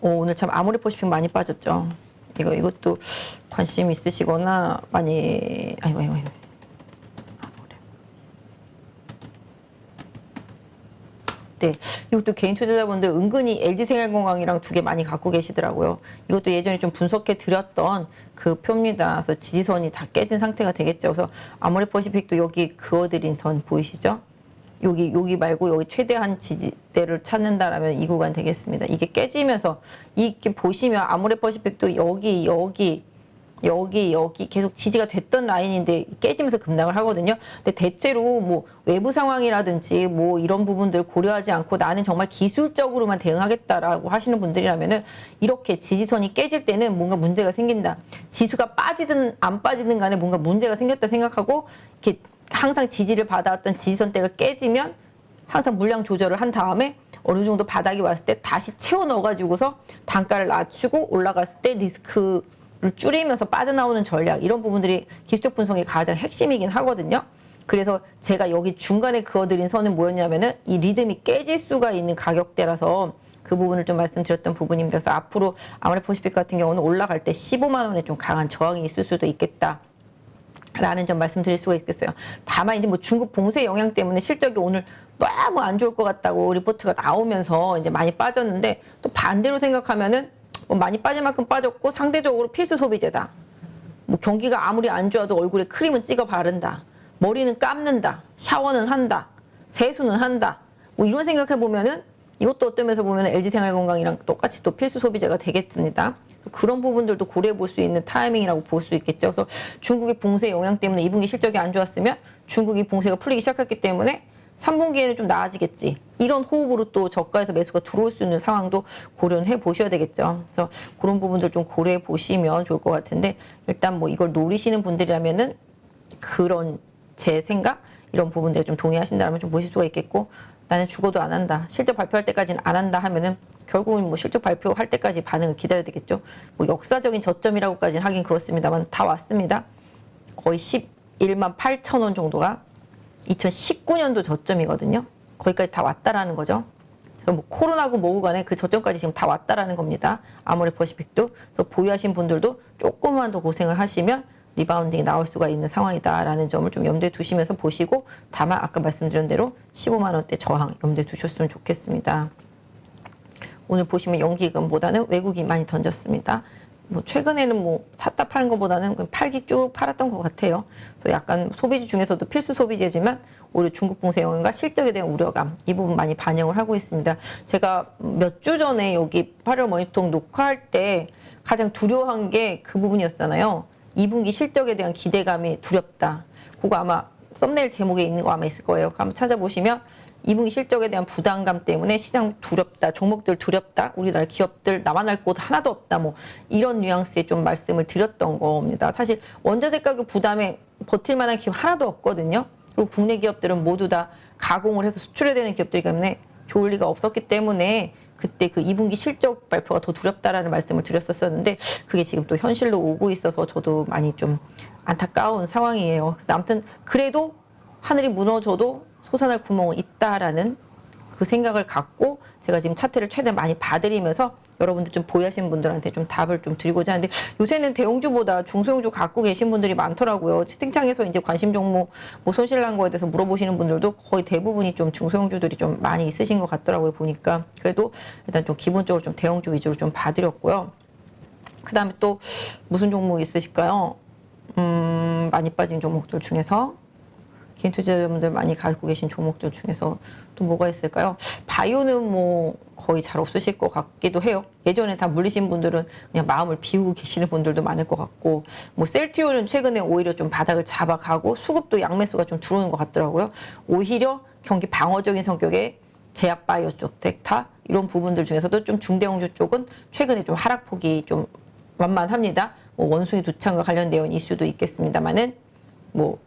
Speaker 1: 오늘 참 아모레퍼시픽 많이 빠졌죠. 이것도 관심 있으시거나 많이 아이고. 네, 이것도 개인 투자자분들 은근히 LG생활건강이랑 두 개 많이 갖고 계시더라고요. 이것도 예전에 좀 분석해 드렸던 그 표입니다. 그래서 지지선이 다 깨진 상태가 되겠죠. 그래서 아모레퍼시픽도 여기 그어드린 선 보이시죠? 여기 말고 여기 최대한 지지대를 찾는다라면 이 구간 되겠습니다. 이게 깨지면서 이렇게 보시면 아모레퍼시픽도 여기 계속 지지가 됐던 라인인데 깨지면서 급락을 하거든요. 근데 대체로 뭐 외부 상황이라든지 뭐 이런 부분들 고려하지 않고 나는 정말 기술적으로만 대응하겠다라고 하시는 분들이라면은 이렇게 지지선이 깨질 때는 뭔가 문제가 생긴다. 지수가 빠지든 안 빠지든 간에 뭔가 문제가 생겼다 생각하고, 이렇게 항상 지지를 받아왔던 지지선대가 깨지면 항상 물량 조절을 한 다음에 어느 정도 바닥이 왔을 때 다시 채워 넣어가지고서 단가를 낮추고 올라갔을 때 리스크를 줄이면서 빠져나오는 전략, 이런 부분들이 기술적 분석의 가장 핵심이긴 하거든요. 그래서 제가 여기 중간에 그어드린 선은 뭐였냐면은 이 리듬이 깨질 수가 있는 가격대라서 그 부분을 좀 말씀드렸던 부분입니다. 그래서 앞으로 아모레퍼시픽 같은 경우는 올라갈 때 15만 원에 좀 강한 저항이 있을 수도 있겠다 라는 점 말씀드릴 수가 있겠어요. 다만 이제 뭐 중국 봉쇄 영향 때문에 실적이 오늘 너무 안 좋을 것 같다고 리포트가 나오면서 이제 많이 빠졌는데, 또 반대로 생각하면은 뭐 많이 빠질 만큼 빠졌고 상대적으로 필수 소비재다. 뭐 경기가 아무리 안 좋아도 얼굴에 크림은 찍어 바른다. 머리는 감는다. 샤워는 한다. 세수는 한다. 뭐 이런 생각해 보면은 이것도 어떤 면에서 보면 LG생활건강이랑 똑같이 또 필수 소비재가 되겠습니다. 그런 부분들도 고려해 볼 수 있는 타이밍이라고 볼 수 있겠죠. 그래서 중국의 봉쇄 영향 때문에 2분기 실적이 안 좋았으면 중국이 봉쇄가 풀리기 시작했기 때문에 3분기에는 좀 나아지겠지. 이런 호흡으로 또 저가에서 매수가 들어올 수 있는 상황도 고려해 보셔야 되겠죠. 그래서 그런 부분들 좀 고려해 보시면 좋을 것 같은데, 일단 뭐 이걸 노리시는 분들이라면은 그런 제 생각, 이런 부분들에 좀 동의하신다면 좀 보실 수가 있겠고, 나는 죽어도 안 한다. 실적 발표할 때까지는 안 한다 하면은 결국은 뭐 실적 발표할 때까지 반응을 기다려야 되겠죠. 뭐 역사적인 저점이라고까지는 하긴 그렇습니다만 다 왔습니다. 거의 11만 8천 원 정도가 2019년도 저점이거든요. 거기까지 다 왔다라는 거죠. 그래서 뭐 코로나고 뭐고 간에 그 저점까지 지금 다 왔다라는 겁니다. 아모레퍼시픽도. 그래서 보유하신 분들도 조금만 더 고생을 하시면 리바운딩이 나올 수가 있는 상황이다라는 점을 좀 염두에 두시면서 보시고, 다만 아까 말씀드린 대로 15만 원대 저항 염두에 두셨으면 좋겠습니다. 오늘 보시면 연기금보다는 외국인 많이 던졌습니다. 뭐 최근에는 뭐 샀다 파는 것보다는 팔기 쭉 팔았던 것 같아요. 그래서 약간 소비주 중에서도 필수 소비재지만 오히려 중국 봉쇄 영향과 실적에 대한 우려감, 이 부분 많이 반영을 하고 있습니다. 제가 몇 주 전에 여기 8월 모니터링 녹화할 때 가장 두려워한 게 그 부분이었잖아요. 2분기 실적에 대한 기대감이 두렵다. 그거 아마 썸네일 제목에 있는 거 아마 있을 거예요. 한번 찾아보시면 2분기 실적에 대한 부담감 때문에 시장 두렵다, 종목들 두렵다, 우리나라 기업들 나만 할 곳 하나도 없다, 뭐 이런 뉘앙스의 좀 말씀을 드렸던 겁니다. 사실 원자재 가격 부담에 버틸 만한 기업 하나도 없거든요. 그리고 국내 기업들은 모두 다 가공을 해서 수출해야 되는 기업들이기 때문에 좋을 리가 없었기 때문에 그때 그 2분기 실적 발표가 더 두렵다라는 말씀을 드렸었는데 그게 지금 또 현실로 오고 있어서 저도 많이 좀 안타까운 상황이에요. 아무튼 그래도 하늘이 무너져도 솟아날 구멍은 있다라는 그 생각을 갖고 제가 지금 차트를 최대한 많이 봐드리면서 여러분들 좀 보유하신 분들한테 좀 답을 좀 드리고자 하는데 요새는 대형주보다 중소형주 갖고 계신 분들이 많더라고요. 채팅창에서 이제 관심 종목 뭐 손실난 거에 대해서 물어보시는 분들도 거의 대부분이 좀 중소형주들이 좀 많이 있으신 것 같더라고요. 보니까 그래도 일단 좀 기본적으로 좀 대형주 위주로 좀 봐드렸고요. 그 다음에 또 무슨 종목 있으실까요? 많이 빠진 종목들 중에서 개인 투자자분들 많이 가지고 계신 종목들 중에서 또 뭐가 있을까요? 바이오는 뭐 거의 잘 없으실 것 같기도 해요. 예전에 다 물리신 분들은 그냥 마음을 비우고 계시는 분들도 많을 것 같고, 뭐 셀트리온은 최근에 오히려 좀 바닥을 잡아가고 수급도 양매수가 좀 들어오는 것 같더라고요. 오히려 경기 방어적인 성격의 제약 바이오 쪽, 덱타 이런 부분들 중에서도 좀 중대형주 쪽은 최근에 좀 하락폭이 좀 완만합니다. 뭐 원숭이 두창과 관련된 이슈도 있겠습니다만은 뭐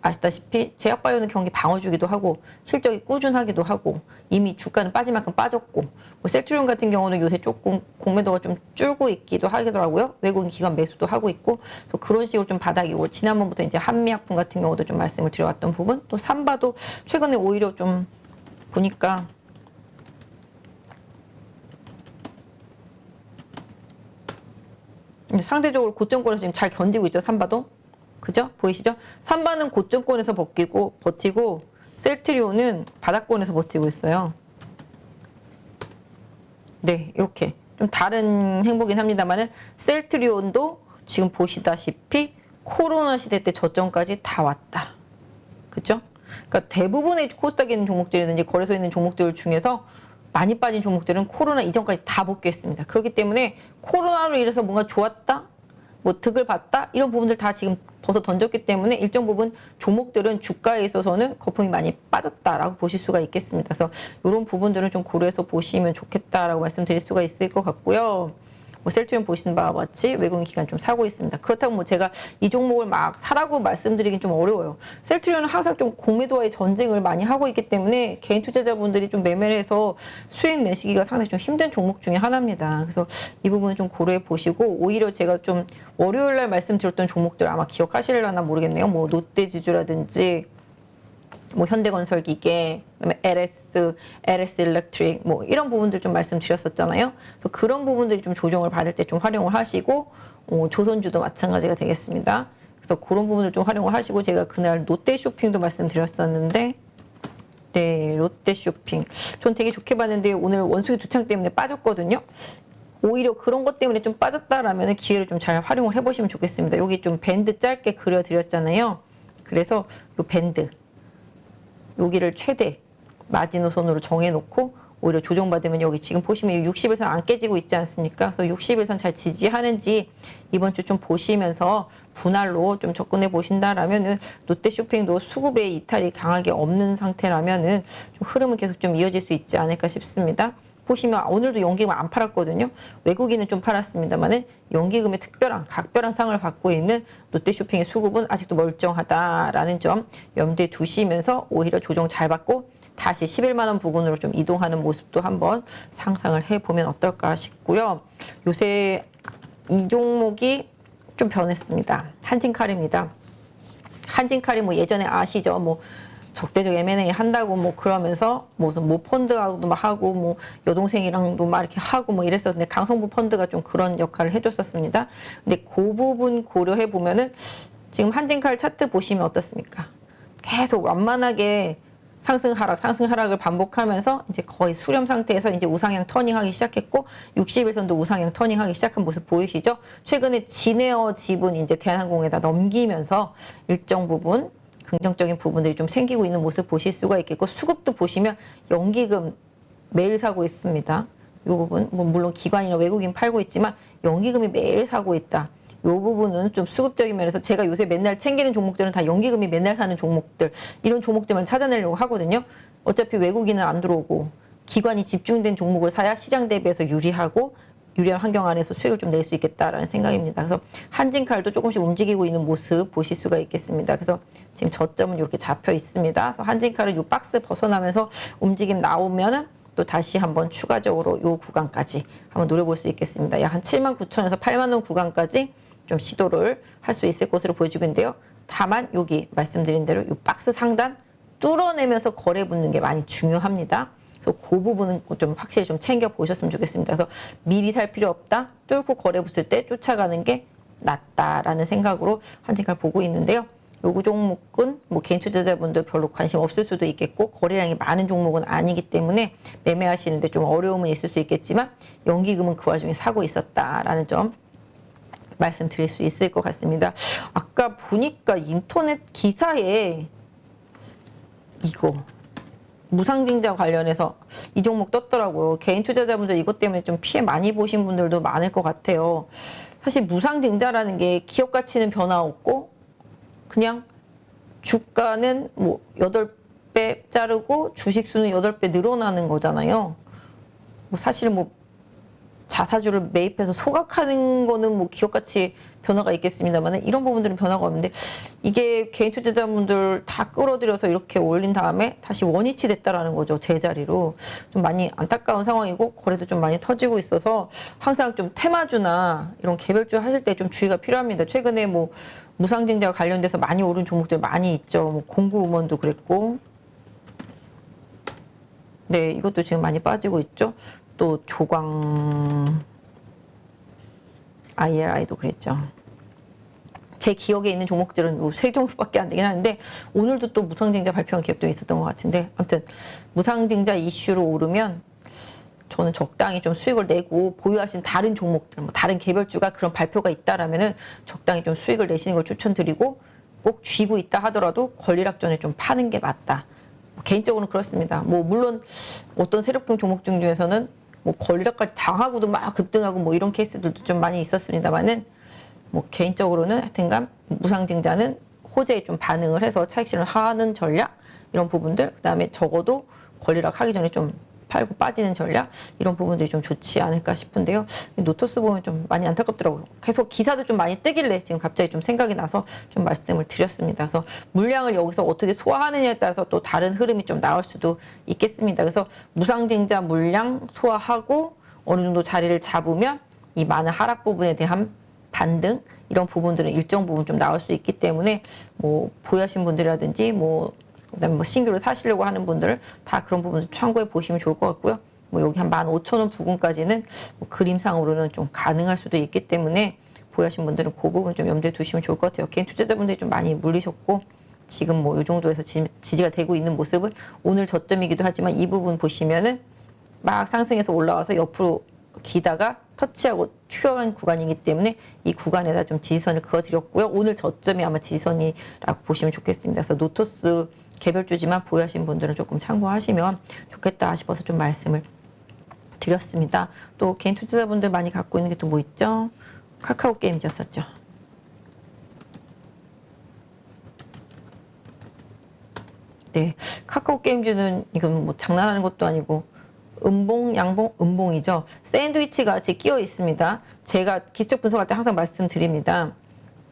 Speaker 1: 아시다시피 제약바이오는 경기 방어주기도 하고 실적이 꾸준하기도 하고 이미 주가는 빠질 만큼 빠졌고 뭐 셀트리온 같은 경우는 요새 조금 공매도가 좀 줄고 있기도 하더라고요. 외국인 기관 매수도 하고 있고 그래서 그런 식으로 좀 바닥이고 지난번부터 이제 한미약품 같은 경우도 좀 말씀을 드려왔던 부분 또 삼바도 최근에 오히려 좀 보니까 상대적으로 고점권에서 지금 잘 견디고 있죠. 삼바도. 그죠? 보이시죠? 삼바는 고점권에서 버티고 셀트리온은 바닥권에서 버티고 있어요. 네, 이렇게 좀 다른 행보긴 합니다만은 셀트리온도 지금 보시다시피 코로나 시대 때 저점까지 다 왔다. 그죠? 그러니까 대부분의 코스닥에 있는 종목들이든지 거래소에 있는 종목들 중에서 많이 빠진 종목들은 코로나 이전까지 다 복귀했습니다. 그렇기 때문에 코로나로 인해서 뭔가 좋았다? 뭐 득을 봤다? 이런 부분들 다 지금 벗어 던졌기 때문에 일정 부분 종목들은 주가에 있어서는 거품이 많이 빠졌다라고 보실 수가 있겠습니다. 그래서 이런 부분들은 좀 고려해서 보시면 좋겠다라고 말씀드릴 수가 있을 것 같고요. 뭐 셀트리온 보시는 바와 같이 외국인 기관 좀 사고 있습니다. 그렇다고 뭐 제가 이 종목을 막 사라고 말씀드리긴 좀 어려워요. 셀트리온은 항상 좀 공매도와의 전쟁을 많이 하고 있기 때문에 개인 투자자분들이 좀 매매를 해서 수익 내시기가 상당히 좀 힘든 종목 중에 하나입니다. 그래서 이 부분을 좀 고려해 보시고 오히려 제가 좀 월요일 날 말씀드렸던 종목들 아마 기억하실려나 모르겠네요. 뭐 롯데지주라든지 뭐 현대건설기계, 그다음에 LS 일렉트릭 뭐 이런 부분들 좀 말씀드렸었잖아요. 그래서 그런 부분들이 좀 조정을 받을 때 좀 활용을 하시고 조선주도 마찬가지가 되겠습니다. 그래서 그런 부분을 좀 활용을 하시고 제가 그날 롯데쇼핑도 말씀드렸었는데 네, 롯데쇼핑 전 되게 좋게 봤는데 오늘 원숭이 두창 때문에 빠졌거든요. 오히려 그런 것 때문에 좀 빠졌다라면 기회를 좀 잘 활용을 해보시면 좋겠습니다. 여기 좀 밴드 짧게 그려드렸잖아요. 그래서 이 밴드 여기를 최대 마지노선으로 정해놓고 오히려 조정받으면 여기 지금 보시면 60일선 안 깨지고 있지 않습니까? 그래서 60일선 잘 지지하는지 이번 주 좀 보시면서 분할로 좀 접근해 보신다라면은 롯데쇼핑도 수급의 이탈이 강하게 없는 상태라면은 좀 흐름은 계속 좀 이어질 수 있지 않을까 싶습니다. 보시면 오늘도 연기금 안 팔았거든요. 외국인은 좀 팔았습니다만은 연기금의 특별한 각별한 상을 받고 있는 롯데쇼핑의 수급은 아직도 멀쩡하다라는 점 염두에 두시면서 오히려 조정 잘 받고 다시 11만 원 부근으로 좀 이동하는 모습도 한번 상상을 해보면 어떨까 싶고요. 요새 이 종목이 좀 변했습니다. 한진칼입니다. 한진칼이 뭐 예전에 아시죠? 뭐 적대적 M&A 한다고 뭐 그러면서 무슨 뭐 펀드하고도 막 하고 뭐 여동생이랑도 막 이렇게 하고 뭐 이랬었는데 강성부 펀드가 좀 그런 역할을 해줬었습니다. 근데 그 부분 고려해 보면은 지금 한진칼 차트 보시면 어떻습니까? 계속 완만하게 상승 하락을 반복하면서 이제 거의 수렴 상태에서 이제 우상향 터닝하기 시작했고 60일선도 우상향 터닝하기 시작한 모습 보이시죠? 최근에 진에어 지분 이제 대한항공에다 넘기면서 일정 부분 긍정적인 부분들이 좀 생기고 있는 모습 보실 수가 있겠고 수급도 보시면 연기금 매일 사고 있습니다. 이 부분 뭐 물론 기관이나 외국인 팔고 있지만 연기금이 매일 사고 있다. 부분은 좀 수급적인 면에서 제가 요새 맨날 챙기는 종목들은 다 연기금이 맨날 사는 종목들, 이런 종목들만 찾아내려고 하거든요. 어차피 외국인은 안 들어오고 기관이 집중된 종목을 사야 시장 대비해서 유리하고 유리한 환경 안에서 수익을 좀 낼 수 있겠다라는 생각입니다. 그래서 한진칼도 조금씩 움직이고 있는 모습 보실 수가 있겠습니다. 그래서 지금 저점은 이렇게 잡혀 있습니다. 그래서 한진칼은 이 박스 벗어나면서 움직임 나오면은 또 다시 한번 추가적으로 이 구간까지 한번 노려볼 수 있겠습니다. 약 한 79,000에서 8만 원 구간까지 좀 시도를 할 수 있을 것으로 보여지고 있는데요. 다만 여기 말씀드린 대로 이 박스 상단 뚫어내면서 거래 붙는 게 많이 중요합니다. 그래서 그 부분은 좀 확실히 좀 챙겨 보셨으면 좋겠습니다. 그래서 미리 살 필요 없다. 뚫고 거래 붙을 때 쫓아가는 게 낫다라는 생각으로 한진칼 보고 있는데요. 요구 종목은 뭐 개인 투자자분들 별로 관심 없을 수도 있겠고 거래량이 많은 종목은 아니기 때문에 매매하시는데 좀 어려움은 있을 수 있겠지만 연기금은 그 와중에 사고 있었다라는 점 말씀드릴 수 있을 것 같습니다. 아까 보니까 인터넷 기사에 이거 무상증자 관련해서 이 종목 떴더라고요. 개인 투자자분들 이것 때문에 좀 피해 많이 보신 분들도 많을 것 같아요. 사실 무상증자라는 게 기업 가치는 변화 없고 그냥 주가는 뭐 8배 자르고 주식 수는 8배 늘어나는 거잖아요. 뭐 사실 뭐 자사주를 매입해서 소각하는 거는 뭐 기업 가치 변화가 있겠습니다만 이런 부분들은 변화가 없는데 이게 개인 투자자분들 다 끌어들여서 이렇게 올린 다음에 다시 원위치 됐다라는 거죠. 제자리로. 좀 많이 안타까운 상황이고 거래도 좀 많이 터지고 있어서 항상 좀 테마주나 이런 개별주 하실 때 좀 주의가 필요합니다. 최근에 뭐 무상증자와 관련돼서 많이 오른 종목들 많이 있죠. 뭐 공구음원도 그랬고 네, 이것도 지금 많이 빠지고 있죠. 또 조광 IRI도 그랬죠. 제 기억에 있는 종목들은 뭐 3종목밖에 안 되긴 하는데 오늘도 또 무상증자 발표한 기업도 있었던 것 같은데 아무튼 무상증자 이슈로 오르면 저는 적당히 좀 수익을 내고 보유하신 다른 종목들, 뭐 다른 개별주가 그런 발표가 있다라면은 적당히 좀 수익을 내시는 걸 추천드리고 꼭 쥐고 있다 하더라도 권리락 전에 좀 파는 게 맞다. 뭐 개인적으로는 그렇습니다. 뭐 물론 어떤 세력형 종목 중에서는 뭐 권리락까지 당하고도 막 급등하고 뭐 이런 케이스들도 좀 많이 있었습니다만은 뭐 개인적으로는 하여튼간 무상증자는 호재에 좀 반응을 해서 차익 실현을 하는 전략 이런 부분들 그다음에 적어도 권리락 하기 전에 좀 팔고 빠지는 전략 이런 부분들이 좀 좋지 않을까 싶은데요. 노토스 보면 좀 많이 안타깝더라고요. 계속 기사도 좀 많이 뜨길래 지금 갑자기 좀 생각이 나서 좀 말씀을 드렸습니다. 그래서 물량을 여기서 어떻게 소화하느냐에 따라서 또 다른 흐름이 좀 나올 수도 있겠습니다. 그래서 무상증자 물량 소화하고 어느 정도 자리를 잡으면 이 많은 하락 부분에 대한 반등 이런 부분들은 일정 부분 좀 나올 수 있기 때문에 뭐 보유하신 분들이라든지 뭐 그다음에 뭐 신규로 사시려고 하는 분들 다 그런 부분 참고해 보시면 좋을 것 같고요. 뭐 여기 한 15,000원 부근까지는 뭐 그림상으로는 좀 가능할 수도 있기 때문에 보유하신 분들은 그 부분 좀 염두에 두시면 좋을 것 같아요. 개인 투자자분들이 좀 많이 물리셨고 지금 뭐 이 정도에서 지지가 되고 있는 모습은 오늘 저점이기도 하지만 이 부분 보시면은 막 상승해서 올라와서 옆으로 기다가 터치하고 튀어간 구간이기 때문에 이 구간에다 좀 지지선을 그어드렸고요. 오늘 저점이 아마 지지선이라고 보시면 좋겠습니다. 그래서 노토스 개별주지만 보유하신 분들은 조금 참고하시면 좋겠다 싶어서 좀 말씀을 드렸습니다. 또 개인 투자자분들 많이 갖고 있는 게 또 뭐 있죠? 카카오 게임즈였었죠. 네, 카카오 게임즈는 이건 뭐 장난하는 것도 아니고 음봉, 양봉, 음봉이죠. 샌드위치 같이 끼어 있습니다. 제가 기술적 분석할 때 항상 말씀드립니다.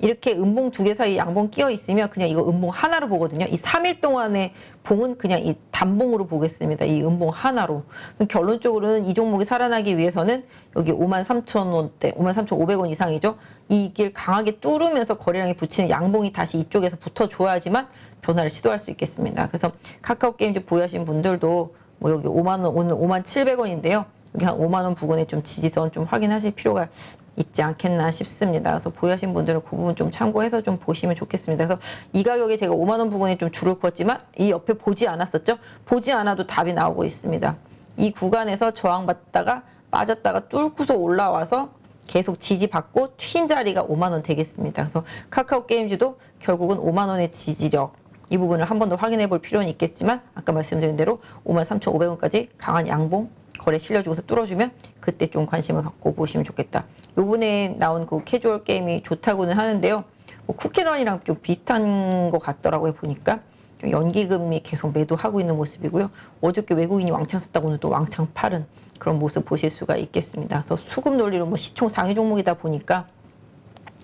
Speaker 1: 이렇게 음봉 2개 사이 양봉 끼어 있으면 그냥 이거 음봉 하나로 보거든요. 이 3일 동안의 봉은 그냥 이 단봉으로 보겠습니다. 이 음봉 하나로. 결론적으로는 이 종목이 살아나기 위해서는 여기 53,000원대, 53,500원 이상이죠. 이 길 강하게 뚫으면서 거래량이 붙이는 양봉이 다시 이쪽에서 붙어줘야지만 변화를 시도할 수 있겠습니다. 그래서 카카오 게임즈 보유하신 분들도 뭐 여기 5만 원, 오늘 57,000원인데요. 여기 한 5만 원 부근에 좀 지지선 좀 확인하실 필요가 있지 않겠나 싶습니다. 그래서 보유하신 분들은 그 부분 좀 참고해서 좀 보시면 좋겠습니다. 그래서 이 가격에 제가 5만 원 부근에 좀 줄을 그었지만 이 옆에 보지 않았었죠? 보지 않아도 답이 나오고 있습니다. 이 구간에서 저항받다가 빠졌다가 뚫고서 올라와서 계속 지지받고 튄 자리가 5만 원 되겠습니다. 그래서 카카오 게임즈도 결국은 5만 원의 지지력 이 부분을 한 번 더 확인해 볼 필요는 있겠지만 아까 말씀드린 대로 53,500원까지 강한 양봉 거래 실려주고서 뚫어주면 그때 좀 관심을 갖고 보시면 좋겠다. 요번에 나온 그 캐주얼 게임이 좋다고는 하는데요. 뭐 쿠키런이랑 좀 비슷한 것 같더라고요. 보니까 좀 연기금이 계속 매도하고 있는 모습이고요. 어저께 외국인이 왕창 샀다고 오늘 또 왕창 팔은 그런 모습 보실 수가 있겠습니다. 그래서 수급 논리로 뭐 시총 상위 종목이다 보니까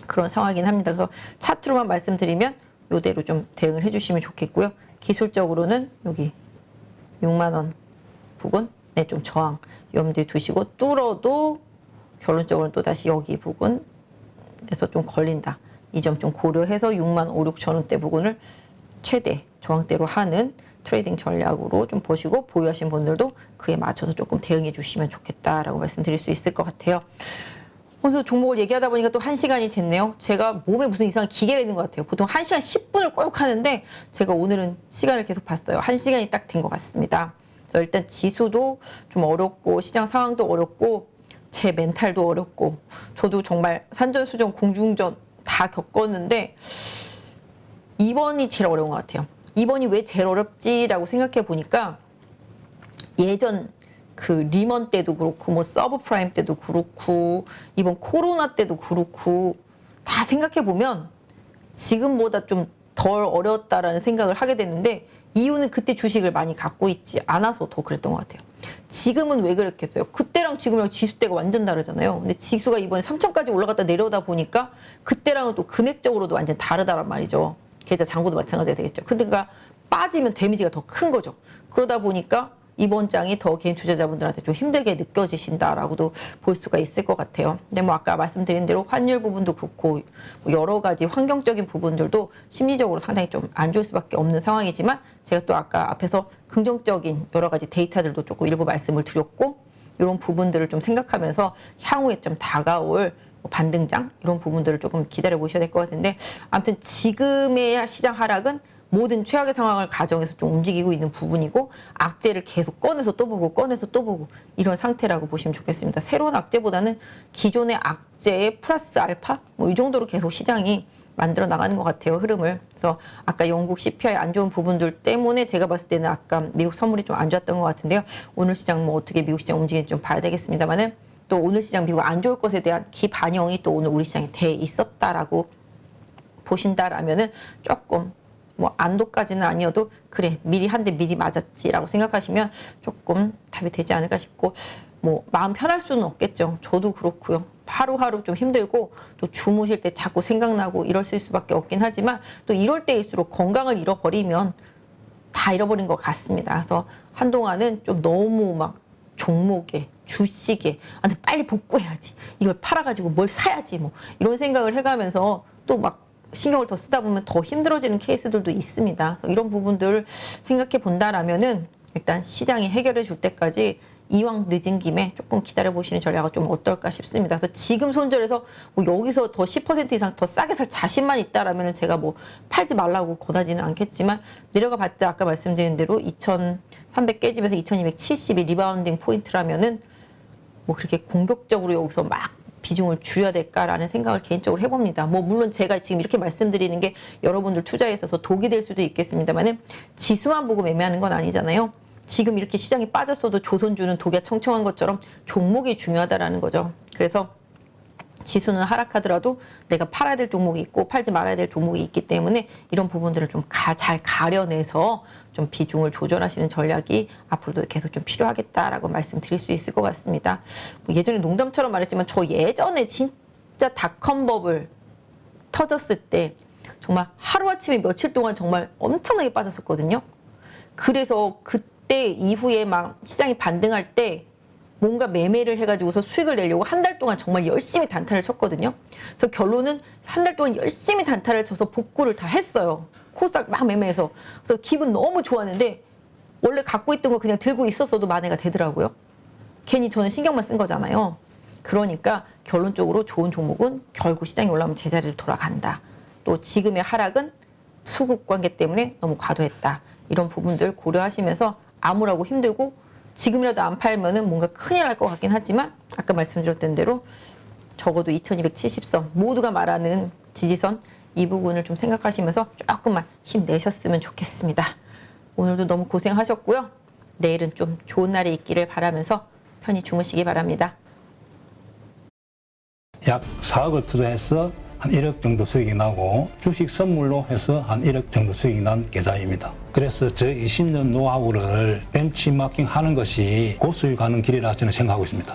Speaker 1: 그런 상황이긴 합니다. 그래서 차트로만 말씀드리면 요대로 좀 대응을 해주시면 좋겠고요. 기술적으로는 여기 6만 원 부근 좀 저항 염두에 두시고 뚫어도 결론적으로는 또 다시 여기 부근에서 좀 걸린다. 이 점 좀 고려해서 6만 5, 6천 원대 부근을 최대 저항대로 하는 트레이딩 전략으로 좀 보시고 보유하신 분들도 그에 맞춰서 조금 대응해 주시면 좋겠다라고 말씀드릴 수 있을 것 같아요. 오늘 종목을 얘기하다 보니까 또 1시간이 됐네요. 제가 몸에 무슨 이상한 기계가 있는 것 같아요. 보통 1시간 10분을 꼭 하는데 제가 오늘은 시간을 계속 봤어요. 1시간이 딱 된 것 같습니다. 그래서 일단 지수도 좀 어렵고 시장 상황도 어렵고 제 멘탈도 어렵고 저도 정말 산전수전 공중전 다 겪었는데 이번이 제일 어려운 것 같아요. 이번이 왜 제일 어렵지라고 생각해 보니까 예전 그 리먼 때도 그렇고 뭐 서브프라임 때도 그렇고 이번 코로나 때도 그렇고 다 생각해 보면 지금보다 좀 덜 어려웠다라는 생각을 하게 됐는데 이유는 그때 주식을 많이 갖고 있지 않아서 더 그랬던 것 같아요. 지금은 왜 그랬겠어요? 그때랑 지금이랑 지수대가 완전 다르잖아요. 근데 지수가 이번에 3천까지 올라갔다 내려오다 보니까 그때랑은 또 금액적으로도 완전 다르다란 말이죠. 계좌 잔고도 마찬가지가 되겠죠. 그러니까 빠지면 데미지가 더 큰 거죠. 그러다 보니까 이번 장이 더 개인 투자자분들한테 좀 힘들게 느껴지신다라고도 볼 수가 있을 것 같아요. 근데 뭐 아까 말씀드린 대로 환율 부분도 그렇고 뭐 여러 가지 환경적인 부분들도 심리적으로 상당히 좀 안 좋을 수밖에 없는 상황이지만 제가 또 아까 앞에서 긍정적인 여러 가지 데이터들도 조금 일부 말씀을 드렸고 이런 부분들을 좀 생각하면서 향후에 좀 다가올 반등장 이런 부분들을 조금 기다려 보셔야 될 것 같은데 아무튼 지금의 시장 하락은 모든 최악의 상황을 가정해서 좀 움직이고 있는 부분이고 악재를 계속 꺼내서 또 보고 꺼내서 또 보고 이런 상태라고 보시면 좋겠습니다. 새로운 악재보다는 기존의 악재의 플러스 알파 뭐 이 정도로 계속 시장이 만들어 나가는 것 같아요. 흐름을. 그래서 아까 영국 CPI 안 좋은 부분들 때문에 제가 봤을 때는 아까 미국 선물이 좀 안 좋았던 것 같은데요. 오늘 시장 뭐 어떻게 미국 시장 움직이는지 좀 봐야 되겠습니다만은 또 오늘 시장 미국 안 좋을 것에 대한 기반영이 또 오늘 우리 시장에 돼 있었다라고 보신다라면은 조금 뭐 안도까지는 아니어도 그래 미리 한 대 미리 맞았지라고 생각하시면 조금 답이 되지 않을까 싶고 뭐 마음 편할 수는 없겠죠. 저도 그렇고요. 하루하루 좀 힘들고 또 주무실 때 자꾸 생각나고 이럴 수밖에 없긴 하지만 또 이럴 때일수록 건강을 잃어버리면 다 잃어버린 것 같습니다. 그래서 한동안은 좀 너무 막 종목에 주식에 근데 빨리 복구해야지 이걸 팔아가지고 뭘 사야지 뭐 이런 생각을 해가면서 또 막 신경을 더 쓰다 보면 더 힘들어지는 케이스들도 있습니다. 그래서 이런 부분들을 생각해 본다라면은 일단 시장이 해결해 줄 때까지 이왕 늦은 김에 조금 기다려 보시는 전략은 좀 어떨까 싶습니다. 그래서 지금 손절해서 뭐 여기서 더 10% 이상 더 싸게 살 자신만 있다라면은 제가 뭐 팔지 말라고 권하지는 않겠지만 내려가 봤자 아까 말씀드린 대로 2,300 깨지면서 2,270이 리바운딩 포인트라면은 뭐 그렇게 공격적으로 여기서 막 비중을 줄여야 될까라는 생각을 개인적으로 해봅니다. 뭐 물론 제가 지금 이렇게 말씀드리는 게 여러분들 투자에 있어서 독이 될 수도 있겠습니다만은 지수만 보고 매매하는 건 아니잖아요. 지금 이렇게 시장이 빠졌어도 조선주는 독이 청청한 것처럼 종목이 중요하다라는 거죠. 그래서 지수는 하락하더라도 내가 팔아야 될 종목이 있고 팔지 말아야 될 종목이 있기 때문에 이런 부분들을 좀 잘 가려내서 좀 비중을 조절하시는 전략이 앞으로도 계속 좀 필요하겠다라고 말씀드릴 수 있을 것 같습니다. 뭐 예전에 농담처럼 말했지만 저 예전에 진짜 닷컴 버블 터졌을 때 정말 하루아침에 며칠 동안 정말 엄청나게 빠졌었거든요. 그래서 그때 이후에 막 시장이 반등할 때 뭔가 매매를 해가지고서 수익을 내려고 한 달 동안 정말 열심히 단타를 쳤거든요. 그래서 결론은 한 달 동안 열심히 단타를 쳐서 복구를 다 했어요. 코스닥 막 매매해서. 그래서 기분 너무 좋았는데 원래 갖고 있던 거 그냥 들고 있었어도 만회가 되더라고요. 괜히 저는 신경만 쓴 거잖아요. 그러니까 결론적으로 좋은 종목은 결국 시장이 올라오면 제자리로 돌아간다. 또 지금의 하락은 수급 관계 때문에 너무 과도했다. 이런 부분들 고려하시면서 암울하고 힘들고 지금이라도 안 팔면은 뭔가 큰일 날 것 같긴 하지만 아까 말씀드렸던 대로 적어도 2270선 모두가 말하는 지지선 이 부분을 좀 생각하시면서 조금만 힘내셨으면 좋겠습니다. 오늘도 너무 고생하셨고요. 내일은 좀 좋은 날이 있기를 바라면서 편히 주무시기 바랍니다.
Speaker 2: 약 4억을 투자해서 한 1억 정도 수익이 나고 주식 선물로 해서 한 1억 정도 수익이 난 계좌입니다. 그래서 저 20년 노하우를 벤치마킹 하는 것이 고수익하는 길이라 저는 생각하고 있습니다.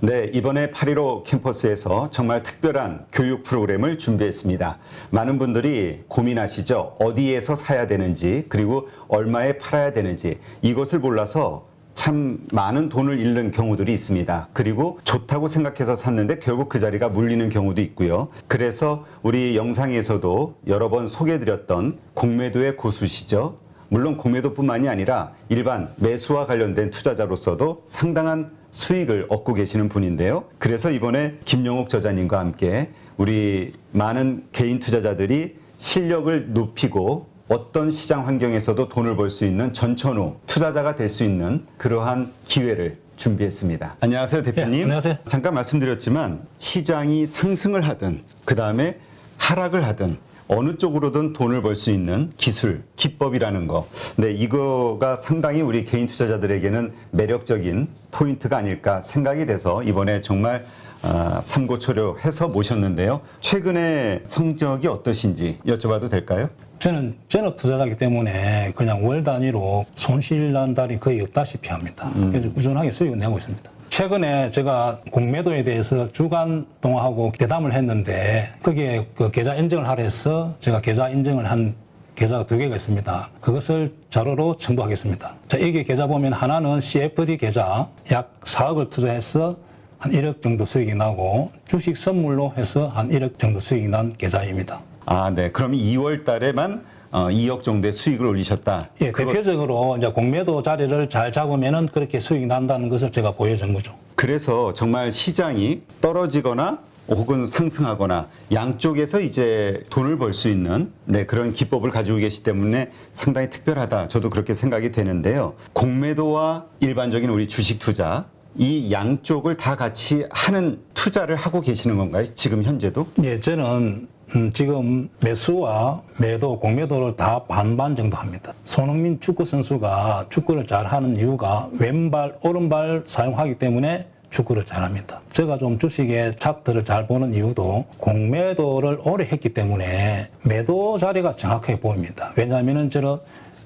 Speaker 3: 네, 이번에 8.15 캠퍼스에서 정말 특별한 교육 프로그램을 준비했습니다. 많은 분들이 고민하시죠. 어디에서 사야 되는지, 그리고 얼마에 팔아야 되는지, 이것을 몰라서 참 많은 돈을 잃는 경우들이 있습니다. 그리고 좋다고 생각해서 샀는데 결국 그 자리가 물리는 경우도 있고요. 그래서 우리 영상에서도 여러 번 소개해드렸던 공매도의 고수시죠. 물론 공매도뿐만이 아니라 일반 매수와 관련된 투자자로서도 상당한 수익을 얻고 계시는 분인데요. 그래서 이번에 김영옥 저자님과 함께 우리 많은 개인 투자자들이 실력을 높이고 어떤 시장 환경에서도 돈을 벌 수 있는 전천후 투자자가 될 수 있는 그러한 기회를 준비했습니다. 안녕하세요, 대표님.
Speaker 2: 네, 안녕하세요.
Speaker 3: 잠깐 말씀드렸지만 시장이 상승을 하든 그다음에 하락을 하든 어느 쪽으로든 돈을 벌 수 있는 기술, 기법이라는 거. 네, 이거가 상당히 우리 개인 투자자들에게는 매력적인 포인트가 아닐까 생각이 돼서 이번에 정말 삼고초려해서 모셨는데요. 최근에 성적이 어떠신지 여쭤봐도 될까요?
Speaker 2: 저는 전업 투자자이기 때문에 그냥 월 단위로 손실 난 달이 거의 없다시피 합니다. 그래서 꾸준하게 수익을 내고 있습니다. 최근에 제가 공매도에 대해서 주간 동화하고 대담을 했는데 거기에 그 계좌 인증을 하려 해서 제가 계좌 인증을 한 계좌가 2개가 있습니다. 그것을 자료로 첨부하겠습니다. 자, 이게 계좌 보면 하나는 CFD 계좌 약 4억을 투자해서 한 1억 정도 수익이 나고 주식 선물로 해서 한 1억 정도 수익이 난 계좌입니다.
Speaker 3: 아, 네. 그럼 2월 달에만 2억 정도의 수익을 올리셨다.
Speaker 2: 예, 대표적으로 이제 공매도 자리를 잘 잡으면은 그렇게 수익이 난다는 것을 제가 보여준 거죠.
Speaker 3: 그래서 정말 시장이 떨어지거나 혹은 상승하거나 양쪽에서 이제 돈을 벌 수 있는 그런 기법을 가지고 계시기 때문에 상당히 특별하다. 저도 그렇게 생각이 되는데요. 공매도와 일반적인 우리 주식 투자 이 양쪽을 다 같이 하는 투자를 하고 계시는 건가요? 지금 현재도?
Speaker 2: 예, 저는 지금 매수와 매도, 공매도를 다 반반 정도 합니다. 손흥민 축구 선수가 축구를 잘하는 이유가 왼발, 오른발 사용하기 때문에 축구를 잘합니다. 제가 좀 주식의 차트를 잘 보는 이유도 공매도를 오래 했기 때문에 매도 자리가 정확하게 보입니다. 왜냐하면 저는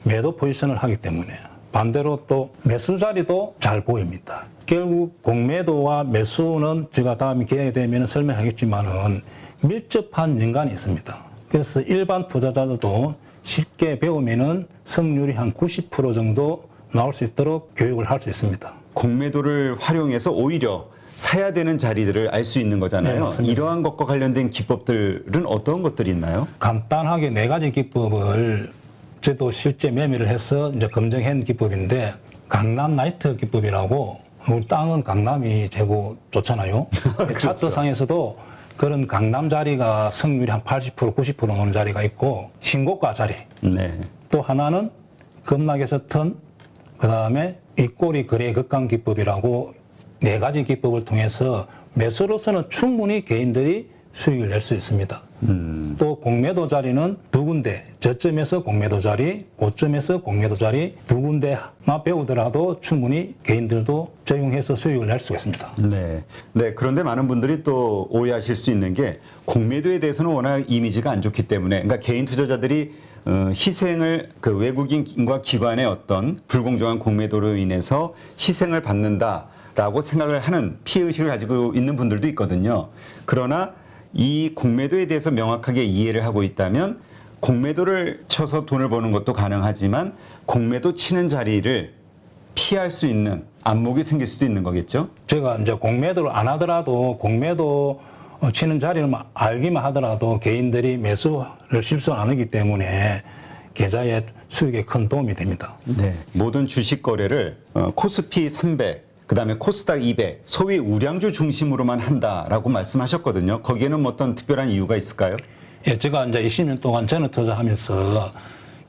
Speaker 2: 매도 포지션을 하기 때문에. 반대로 또 매수 자리도 잘 보입니다. 결국 공매도와 매수는 제가 다음에 기회가 되면 설명하겠지만은 밀접한 연관이 있습니다. 그래서 일반 투자자들도 쉽게 배우면은 성률이 한 90% 정도 나올 수 있도록 교육을 할 수 있습니다.
Speaker 3: 공매도를 활용해서 오히려 사야 되는 자리들을 알 수 있는 거잖아요.
Speaker 2: 네,
Speaker 3: 이러한 것과 관련된 기법들은 어떤 것들이 있나요?
Speaker 2: 간단하게 4가지 기법을 저도 실제 매매를 해서 이제 검증한 기법인데 강남 나이트 기법이라고 우리 땅은 강남이 최고 좋잖아요.
Speaker 3: 그렇죠.
Speaker 2: 차트상에서도 그런 강남 자리가 성률이 한 80%, 90% 나오는 자리가 있고 신고가 자리.
Speaker 3: 네.
Speaker 2: 또 하나는 급락에서 턴, 그 다음에 윗꼬리 거래 극강 기법이라고 4가지 기법을 통해서 매수로서는 충분히 개인들이 수익을 낼 수 있습니다. 또 공매도 자리는 2군데, 저점에서 공매도 자리, 고점에서 공매도 자리 2군데만 배우더라도 충분히 개인들도 적용해서 수익을 낼 수가 있습니다.
Speaker 3: 네. 네. 그런데 많은 분들이 또 오해하실 수 있는 게 공매도에 대해서는 워낙 이미지가 안 좋기 때문에 그러니까 개인 투자자들이 희생을 그 외국인과 기관의 어떤 불공정한 공매도로 인해서 희생을 받는다라고 생각을 하는 피해의식을 가지고 있는 분들도 있거든요. 그러나 이 공매도에 대해서 명확하게 이해를 하고 있다면 공매도를 쳐서 돈을 버는 것도 가능하지만 공매도 치는 자리를 피할 수 있는 안목이 생길 수도 있는 거겠죠?
Speaker 2: 제가 이제 공매도를 안 하더라도 공매도 치는 자리를 알기만 하더라도 개인들이 매수를 실수 안 하기 때문에 계좌의 수익에 큰 도움이 됩니다.
Speaker 3: 네. 모든 주식 거래를 코스피 300, 그다음에 코스닥 200, 소위 우량주 중심으로만 한다라고 말씀하셨거든요. 거기에는 뭐 어떤 특별한 이유가 있을까요?
Speaker 2: 예, 제가 이제 20년 동안 전업 투자하면서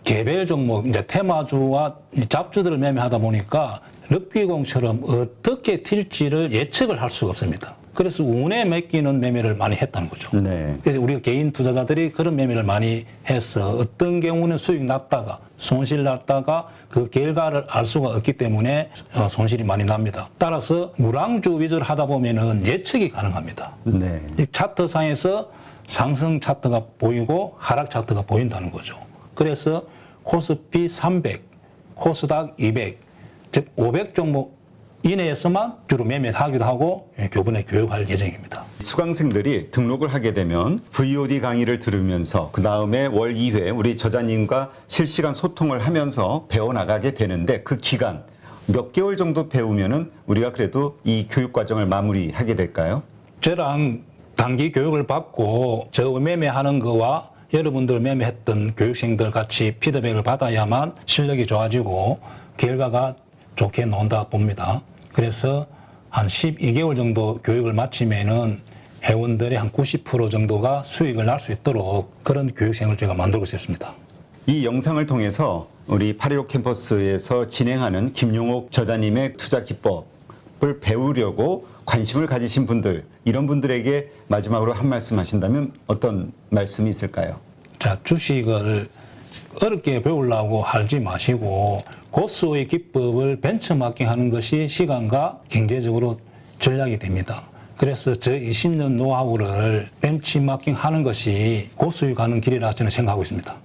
Speaker 2: 개별 종목, 이제 테마주와 잡주들을 매매하다 보니까 럭비공처럼 어떻게 튈지를 예측을 할 수가 없습니다. 그래서 운에 맡기는 매매를 많이 했다는 거죠.
Speaker 3: 네.
Speaker 2: 그래서 우리가 개인 투자자들이 그런 매매를 많이 해서 어떤 경우는 수익 났다가 손실 났다가 그 결과를 알 수가 없기 때문에 손실이 많이 납니다. 따라서 우량주 위주로 하다 보면은 예측이 가능합니다.
Speaker 3: 네.
Speaker 2: 이 차트상에서 상승 차트가 보이고 하락 차트가 보인다는 거죠. 그래서 코스피 300, 코스닥 200, 즉 500 종목 이내에서만 주로 매매하기도 하고 교본에 교육할 예정입니다.
Speaker 3: 수강생들이 등록을 하게 되면 VOD 강의를 들으면서 그 다음에 월 2회 우리 저자님과 실시간 소통을 하면서 배워나가게 되는데 그 기간 몇 개월 정도 배우면은 우리가 그래도 이 교육 과정을 마무리하게 될까요?
Speaker 2: 저랑 단기 교육을 받고 저 매매하는 거와 여러분들 매매했던 교육생들 같이 피드백을 받아야만 실력이 좋아지고 결과가 좋게 나온다 봅니다. 그래서 한 12개월 정도 교육을 마치면은 회원들의 한 90% 정도가 수익을 날 수 있도록 그런 교육생을 제가 만들고 싶습니다.
Speaker 3: 이 영상을 통해서 우리 8.15 캠퍼스에서 진행하는 김용옥 저자님의 투자 기법을 배우려고 관심을 가지신 분들, 이런 분들에게 마지막으로 한 말씀 하신다면 어떤 말씀이 있을까요?
Speaker 2: 자, 주식을 어렵게 배우려고 하지 마시고 고수의 기법을 벤처마킹하는 것이 시간과 경제적으로 전략이 됩니다. 그래서 저 20년 노하우를 벤치마킹하는 것이 고수익 가는 길이라 저는 생각하고 있습니다.